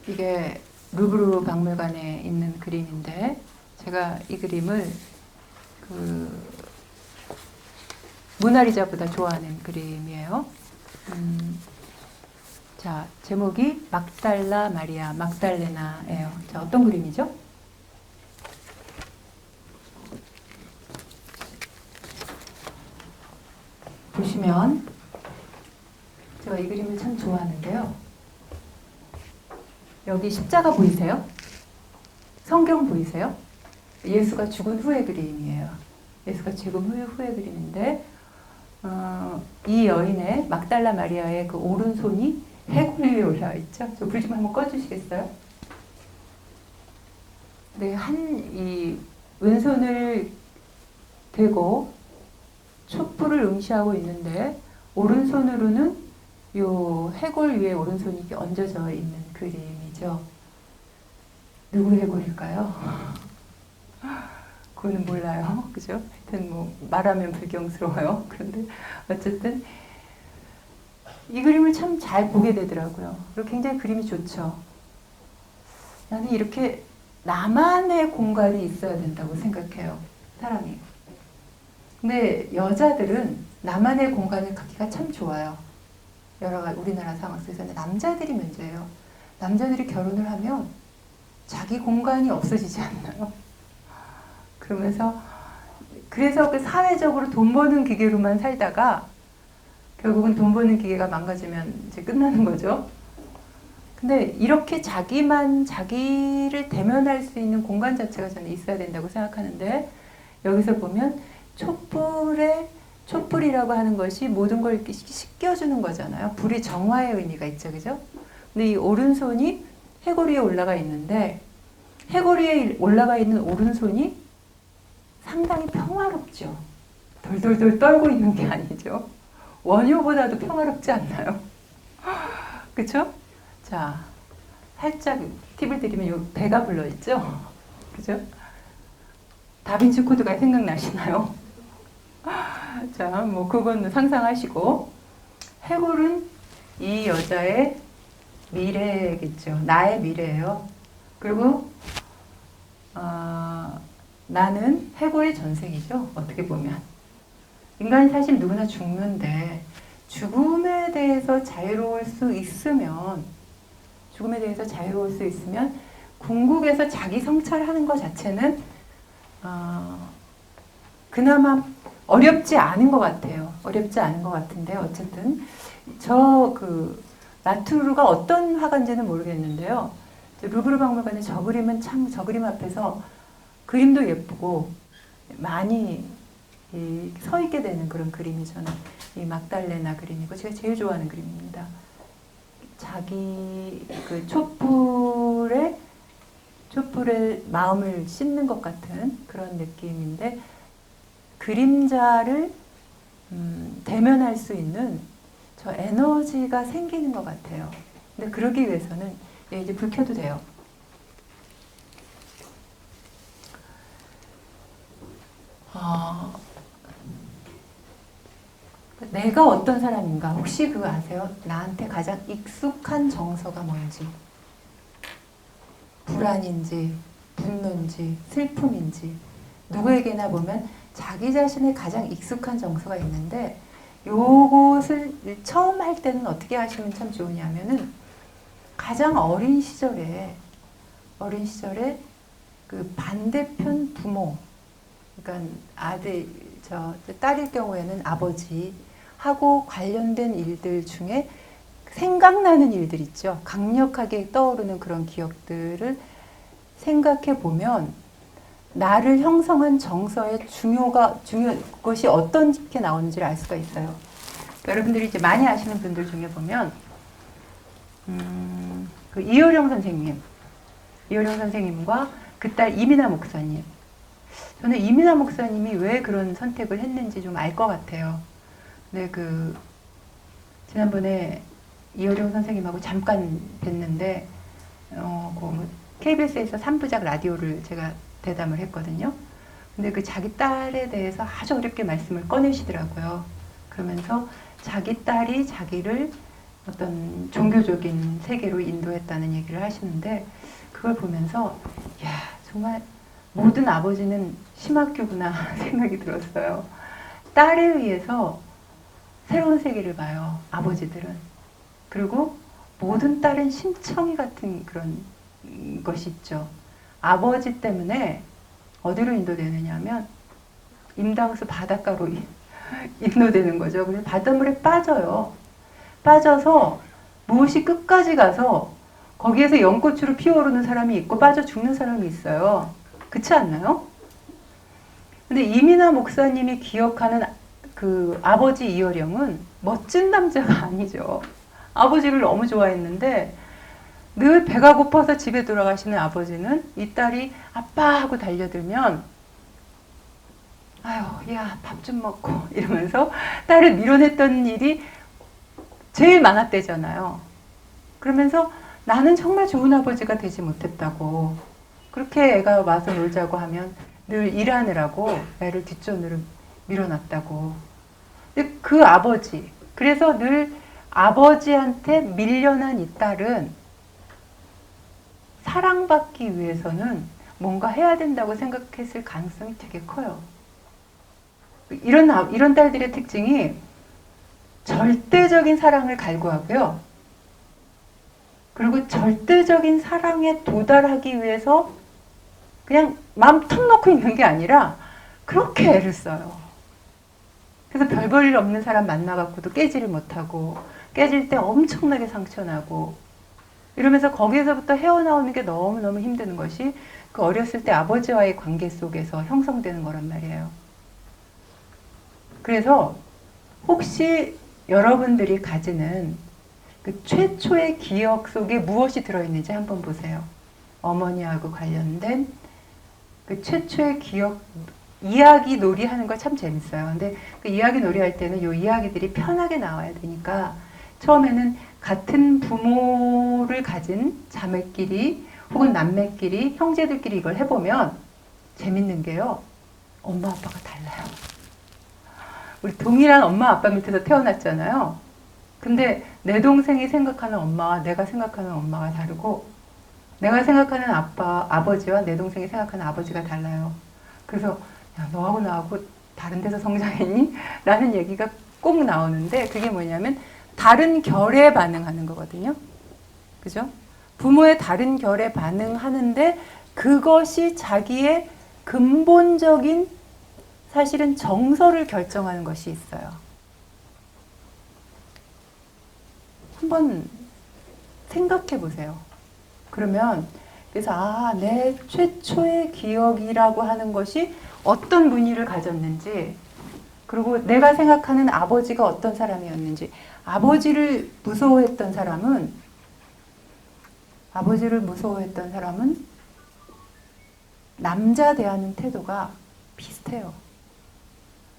이게 루브르 박물관에 있는 그림인데 제가 이 그림을 그 모나리자보다 좋아하는 그림이에요. 자, 제목이 막달라 마리아, 막달레나예요. 자, 어떤 그림이죠? 보시면 제가 이 그림을 참 좋아하는데요. 여기 십자가 보이세요? 성경 보이세요? 예수가 죽은 후의 그림이에요. 예수가 죽은 후의 그림인데 이 여인의 막달라 마리아의 그 오른손이 해골 위에 올라와 있죠. 저 불 좀 한번 꺼주시겠어요? 네, 이 왼손을 대고 촛불을 응시하고 있는데 오른손으로는 요 해골 위에 오른손이 이렇게 얹어져 있는 그림이죠. 누구 해골일까요? 그거는 몰라요. 그죠? 하여튼 뭐 말하면 불경스러워요. 그런데 어쨌든 이 그림을 참 잘 보게 되더라고요. 그리고 굉장히 그림이 좋죠. 나는 이렇게 나만의 공간이 있어야 된다고 생각해요. 사람이. 근데 여자들은 나만의 공간을 갖기가 참 좋아요. 여러 가지 우리나라 상황 속에서는 남자들이 문제예요. 남자들이 결혼을 하면 자기 공간이 없어지지 않나요? 그러면서 그래서 그 사회적으로 돈 버는 기계로만 살다가 결국은 돈 버는 기계가 망가지면 이제 끝나는 거죠. 근데 이렇게 자기를 대면할 수 있는 공간 자체가 저는 있어야 된다고 생각하는데 여기서 보면 촛불이라고 하는 것이 모든 걸 이렇게 씻겨주는 거잖아요. 불이 정화의 의미가 있죠, 그죠? 근데 이 오른손이 해골 위에 올라가 있는데 해골 위에 올라가 있는 오른손이 상당히 평화롭죠. 돌돌돌 떨고 있는 게 아니죠. 원효보다도 평화롭지 않나요? 그쵸? 자, 살짝 팁을 드리면 요 배가 불러있죠? 그죠? 다빈치 코드가 생각나시나요? 자, 뭐 그건 상상하시고 해골은 이 여자의 미래겠죠. 나의 미래예요. 그리고 나는 해골의 전생이죠. 어떻게 보면 인간이 사실 누구나 죽는데 죽음에 대해서 자유로울 수 있으면 궁극에서 자기 성찰하는 것 자체는 그나마 어렵지 않은 것 같아요. 어렵지 않은 것 같은데 어쨌든 라투르가 어떤 화가인지는 모르겠는데요. 루브르 박물관에 저 그림 앞에서 그림도 예쁘고 많이 서 있게 되는 그런 그림이 저는 이 막달레나 그림이고 제가 제일 좋아하는 그림입니다. 자기 그 촛불에 마음을 씻는 것 같은 그런 느낌인데 그림자를 대면할 수 있는 저 에너지가 생기는 것 같아요. 근데 그러기 위해서는 이제 불 켜도 돼요. 내가 어떤 사람인가 혹시 그거 아세요? 나한테 가장 익숙한 정서가 뭔지, 불안인지 분노인지 슬픔인지 누구에게나 보면 자기 자신의 가장 익숙한 정서가 있는데 요것을 처음 할 때는 어떻게 하시면 참 좋으냐면은 가장 어린 시절에 그 반대편 부모, 그러니까 딸일 경우에는 아버지하고 관련된 일들 중에 생각나는 일들 있죠. 강력하게 떠오르는 그런 기억들을 생각해 보면 나를 형성한 정서의 것이 어떤 게 나오는지를 알 수가 있어요. 그러니까 여러분들이 이제 많이 아시는 분들 중에 보면, 그 이효령 선생님과 그 딸 이민아 목사님. 저는 이민아 목사님이 왜 그런 선택을 했는지 좀 알 것 같아요. 근데 지난번에 이효령 선생님하고 잠깐 뵀는데, KBS에서 3부작 라디오를 제가 대담을 했거든요. 근데 그 자기 딸에 대해서 아주 어렵게 말씀을 꺼내시더라고요. 그러면서 자기 딸이 자기를 어떤 종교적인 세계로 인도했다는 얘기를 하시는데, 그걸 보면서 야, 정말 모든 아버지는 심학규구나 생각이 들었어요. 딸에 의해서 새로운 세계를 봐요, 아버지들은. 그리고 모든 딸은 심청이 같은 그런 것이 있죠. 아버지 때문에 어디로 인도되느냐 하면 임당수 바닷가로 인도되는 거죠. 그래서 바닷물에 빠져요. 빠져서 무엇이 끝까지 가서 거기에서 연꽃으로 피어오르는 사람이 있고 빠져 죽는 사람이 있어요. 그렇지 않나요? 근데 이민아 목사님이 기억하는 그 아버지 이효령은 멋진 남자가 아니죠. 아버지를 너무 좋아했는데 늘 배가 고파서 집에 돌아가시는 아버지는 이 딸이 아빠 하고 달려들면 아유, 야, 밥 좀 먹고 이러면서 딸을 밀어냈던 일이 제일 많았대잖아요. 그러면서 나는 정말 좋은 아버지가 되지 못했다고. 그렇게 애가 와서 놀자고 하면 늘 일하느라고 애를 뒷전으로 밀어놨다고. 근데 그 아버지, 그래서 늘 아버지한테 밀려난 이 딸은 사랑받기 위해서는 뭔가 해야 된다고 생각했을 가능성이 되게 커요. 이런 딸들의 특징이 절대적인 사랑을 갈구하고요. 그리고 절대적인 사랑에 도달하기 위해서 그냥 마음 턱 놓고 있는 게 아니라 그렇게 애를 써요. 그래서 별 볼 일 없는 사람 만나갖고도 깨지를 못하고 깨질 때 엄청나게 상처나고 이러면서 거기에서부터 헤어나오는 게 너무너무 힘든 것이 그 어렸을 때 아버지와의 관계 속에서 형성되는 거란 말이에요. 그래서 혹시 여러분들이 가지는 그 최초의 기억 속에 무엇이 들어있는지 한번 보세요. 어머니하고 관련된 그 최초의 기억, 이야기 놀이 하는 거 참 재밌어요. 근데 그 이야기 놀이 할 때는 이 이야기들이 편하게 나와야 되니까 처음에는 같은 부모를 가진 자매끼리 혹은 남매끼리 형제들끼리 이걸 해보면 재밌는 게요. 엄마 아빠가 달라요. 우리 동일한 엄마 아빠 밑에서 태어났잖아요. 근데 내 동생이 생각하는 엄마와 내가 생각하는 엄마가 다르고 내가 생각하는 아버지와 내 동생이 생각하는 아버지가 달라요. 그래서 야, 너하고 나하고 다른 데서 성장했니? 라는 얘기가 꼭 나오는데 그게 뭐냐면 다른 결에 반응하는 거거든요. 그죠? 부모의 다른 결에 반응하는데 그것이 자기의 근본적인 사실은 정서를 결정하는 것이 있어요. 한번 생각해 보세요. 그러면 그래서 내 최초의 기억이라고 하는 것이 어떤 무늬를 가졌는지 그리고 내가 생각하는 아버지가 어떤 사람이었는지 아버지를 무서워했던 사람은 남자 대하는 태도가 비슷해요.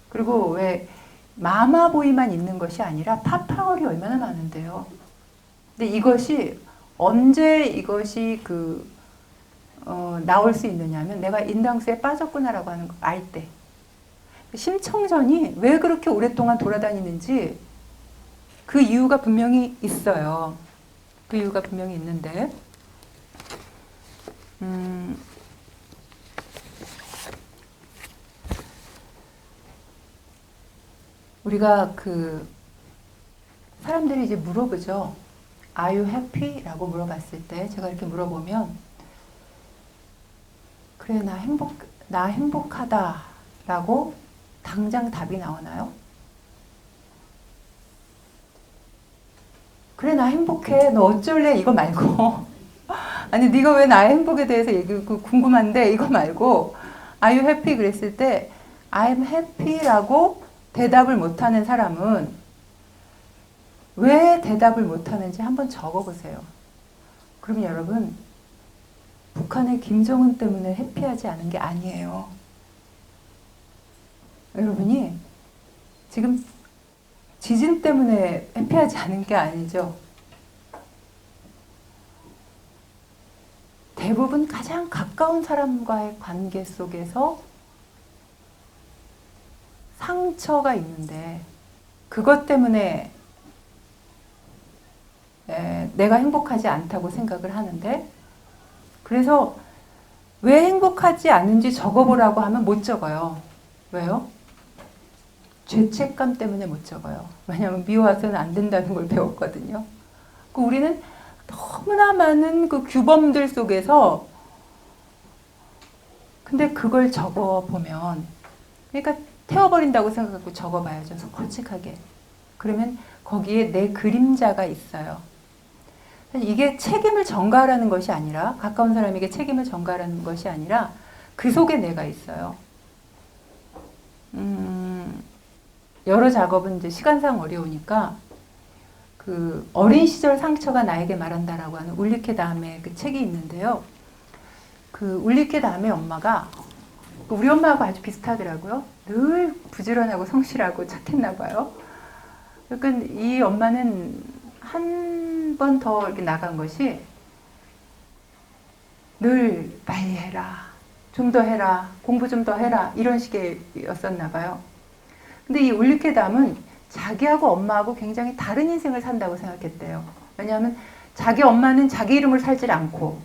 그리고 왜 마마보이만 있는 것이 아니라 파파걸이 얼마나 많은데요. 근데 이것이 언제 나올 수 있느냐면 내가 인당수에 빠졌구나라고 하는 거 알 때. 심청전이 왜 그렇게 오랫동안 돌아다니는지 그 이유가 분명히 있어요. 그 이유가 분명히 있는데 우리가 사람들이 이제 물어보죠. Are you happy? 라고 물어봤을 때 제가 이렇게 물어보면 그래 나 행복하다 라고 당장 답이 나오나요? 그래 나 행복해 너 어쩔래 이거 말고 아니 네가 왜 나의 행복에 대해서 궁금한데 이거 말고 Are you happy? 그랬을 때 I'm happy 라고 대답을 못하는 사람은 왜 대답을 못하는지 한번 적어보세요. 그러면 여러분 북한의 김정은 때문에 해피하지 않은 게 아니에요. 여러분이 지금 지진 때문에 해피하지 않은 게 아니죠. 대부분 가장 가까운 사람과의 관계 속에서 상처가 있는데 그것 때문에 내가 행복하지 않다고 생각을 하는데 그래서 왜 행복하지 않은지 적어보라고 하면 못 적어요. 왜요? 죄책감 때문에 못 적어요. 왜냐하면 미워서는 안 된다는 걸 배웠거든요. 우리는 너무나 많은 그 규범들 속에서 근데 그걸 적어보면 그러니까 태워버린다고 생각하고 적어봐야죠. 솔직하게. 그러면 거기에 내 그림자가 있어요. 이게 책임을 전가하라는 것이 아니라 가까운 사람에게 책임을 전가하라는 것이 아니라 그 속에 내가 있어요. 여러 작업은 이제 시간상 어려우니까 그 어린 시절 상처가 나에게 말한다라고 하는 울리케 다음에 그 책이 있는데요. 그 울리케 다음에 엄마가 우리 엄마하고 아주 비슷하더라고요. 늘 부지런하고 성실하고 착했나 봐요. 그러니까 이 엄마는 한 번 더 이렇게 나간 것이 늘 빨리 해라, 좀 더 해라, 공부 좀 더 해라 이런 식이었었나 봐요. 근데 이 울리케담은 자기하고 엄마하고 굉장히 다른 인생을 산다고 생각했대요. 왜냐하면 자기 엄마는 자기 이름으로 살질 않고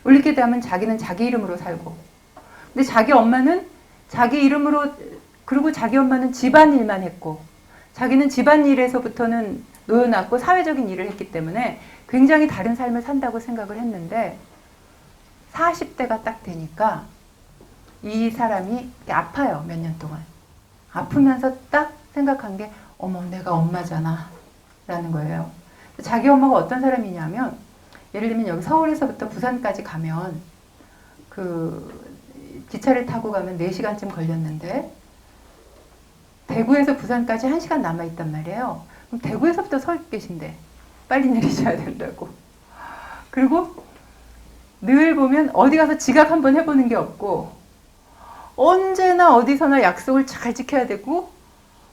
울리케담은 자기는 자기 이름으로 살고 근데 자기 엄마는 자기 이름으로 그리고 자기 엄마는 집안일만 했고 자기는 집안일에서부터는 놓여놨고 사회적인 일을 했기 때문에 굉장히 다른 삶을 산다고 생각을 했는데 40대가 딱 되니까 이 사람이 아파요. 몇 년 동안. 아프면서 딱 생각한 게 어머 내가 엄마잖아 라는 거예요. 자기 엄마가 어떤 사람이냐면 예를 들면 여기 서울에서부터 부산까지 가면 그 기차를 타고 가면 4시간쯤 걸렸는데 대구에서 부산까지 1시간 남아있단 말이에요. 그럼 대구에서부터 서 계신데 빨리 내리셔야 된다고. 그리고 늘 보면 어디 가서 지각 한번 해보는 게 없고 언제나 어디서나 약속을 잘 지켜야 되고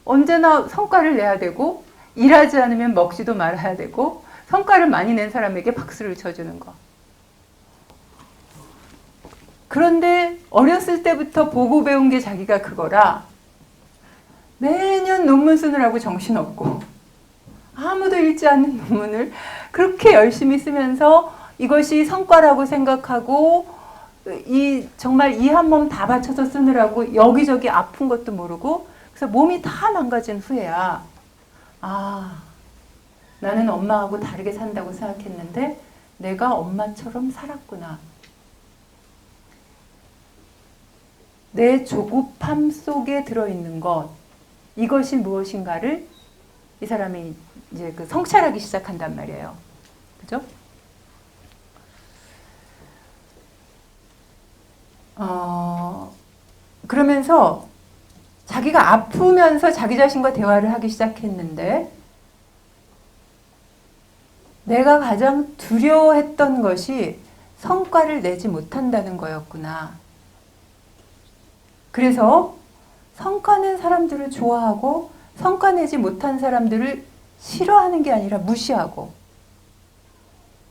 언제나 성과를 내야 되고 일하지 않으면 먹지도 말아야 되고 성과를 많이 낸 사람에게 박수를 쳐주는 거. 그런데 어렸을 때부터 보고 배운 게 자기가 그거라 매년 논문 쓰느라고 정신없고 아무도 읽지 않는 논문을 그렇게 열심히 쓰면서 이것이 성과라고 생각하고 정말 이 한 몸 다 바쳐서 쓰느라고 여기저기 아픈 것도 모르고 그래서 몸이 다 망가진 후에야 나는 엄마하고 다르게 산다고 생각했는데 내가 엄마처럼 살았구나. 내 조급함 속에 들어있는 것 이것이 무엇인가를 이 사람이 이제 그 성찰하기 시작한단 말이에요. 그죠? 그러면서 자기가 아프면서 자기 자신과 대화를 하기 시작했는데 내가 가장 두려워했던 것이 성과를 내지 못한다는 거였구나. 그래서 성과 낸 사람들을 좋아하고 성과 내지 못한 사람들을 싫어하는 게 아니라 무시하고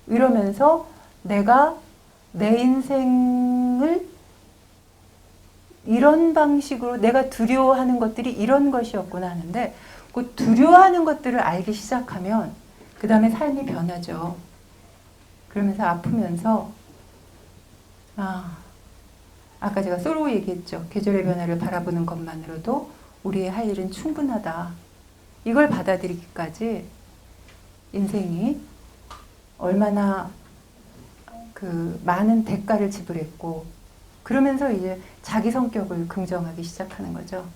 이러면서 내가 내 인생을 이런 방식으로 내가 두려워하는 것들이 이런 것이었구나 하는데 그 두려워하는 것들을 알기 시작하면 그 다음에 삶이 변하죠. 그러면서 아프면서 아까 제가 솔로 얘기했죠. 계절의 변화를 바라보는 것만으로도 우리의 할 일은 충분하다. 이걸 받아들이기까지 인생이 얼마나 그 많은 대가를 지불했고, 그러면서 이제 자기 성격을 긍정하기 시작하는 거죠.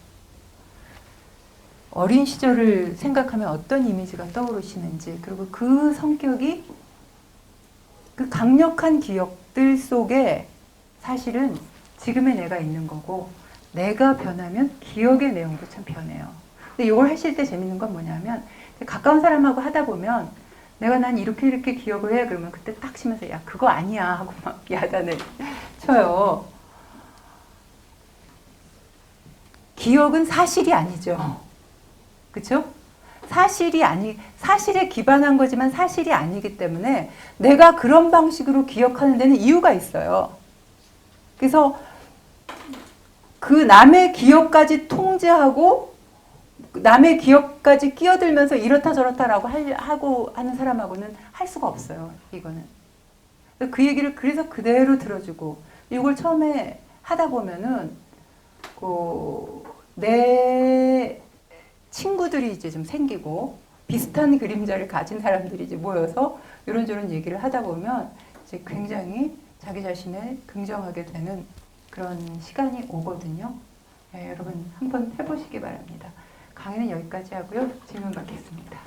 어린 시절을 생각하면 어떤 이미지가 떠오르시는지, 그리고 그 성격이 그 강력한 기억들 속에 사실은 지금의 내가 있는 거고, 내가 변하면 기억의 내용도 참 변해요. 근데 이걸 하실 때 재밌는 건 뭐냐면, 가까운 사람하고 하다 보면 내가 난 이렇게 기억을 해. 그러면 그때 딱 치면서 야 그거 아니야 하고 막 야단을 쳐요. 기억은 사실이 아니죠. 그렇죠? 사실에 기반한 거지만 사실이 아니기 때문에 내가 그런 방식으로 기억하는 데는 이유가 있어요. 그래서 그 남의 기억까지 통제하고 남의 기억까지 끼어들면서 이렇다 저렇다라고 하고 하는 사람하고는 할 수가 없어요. 이거는. 그 얘기를 그래서 그대로 들어주고, 이걸 처음에 하다 보면은 내 친구들이 이제 좀 생기고 비슷한 그림자를 가진 사람들이 이제 모여서 이런저런 얘기를 하다 보면 이제 굉장히 자기 자신을 긍정하게 되는 그런 시간이 오거든요. 네, 여러분 한번 해보시기 바랍니다. 강의는 여기까지 하고요. 질문 받겠습니다.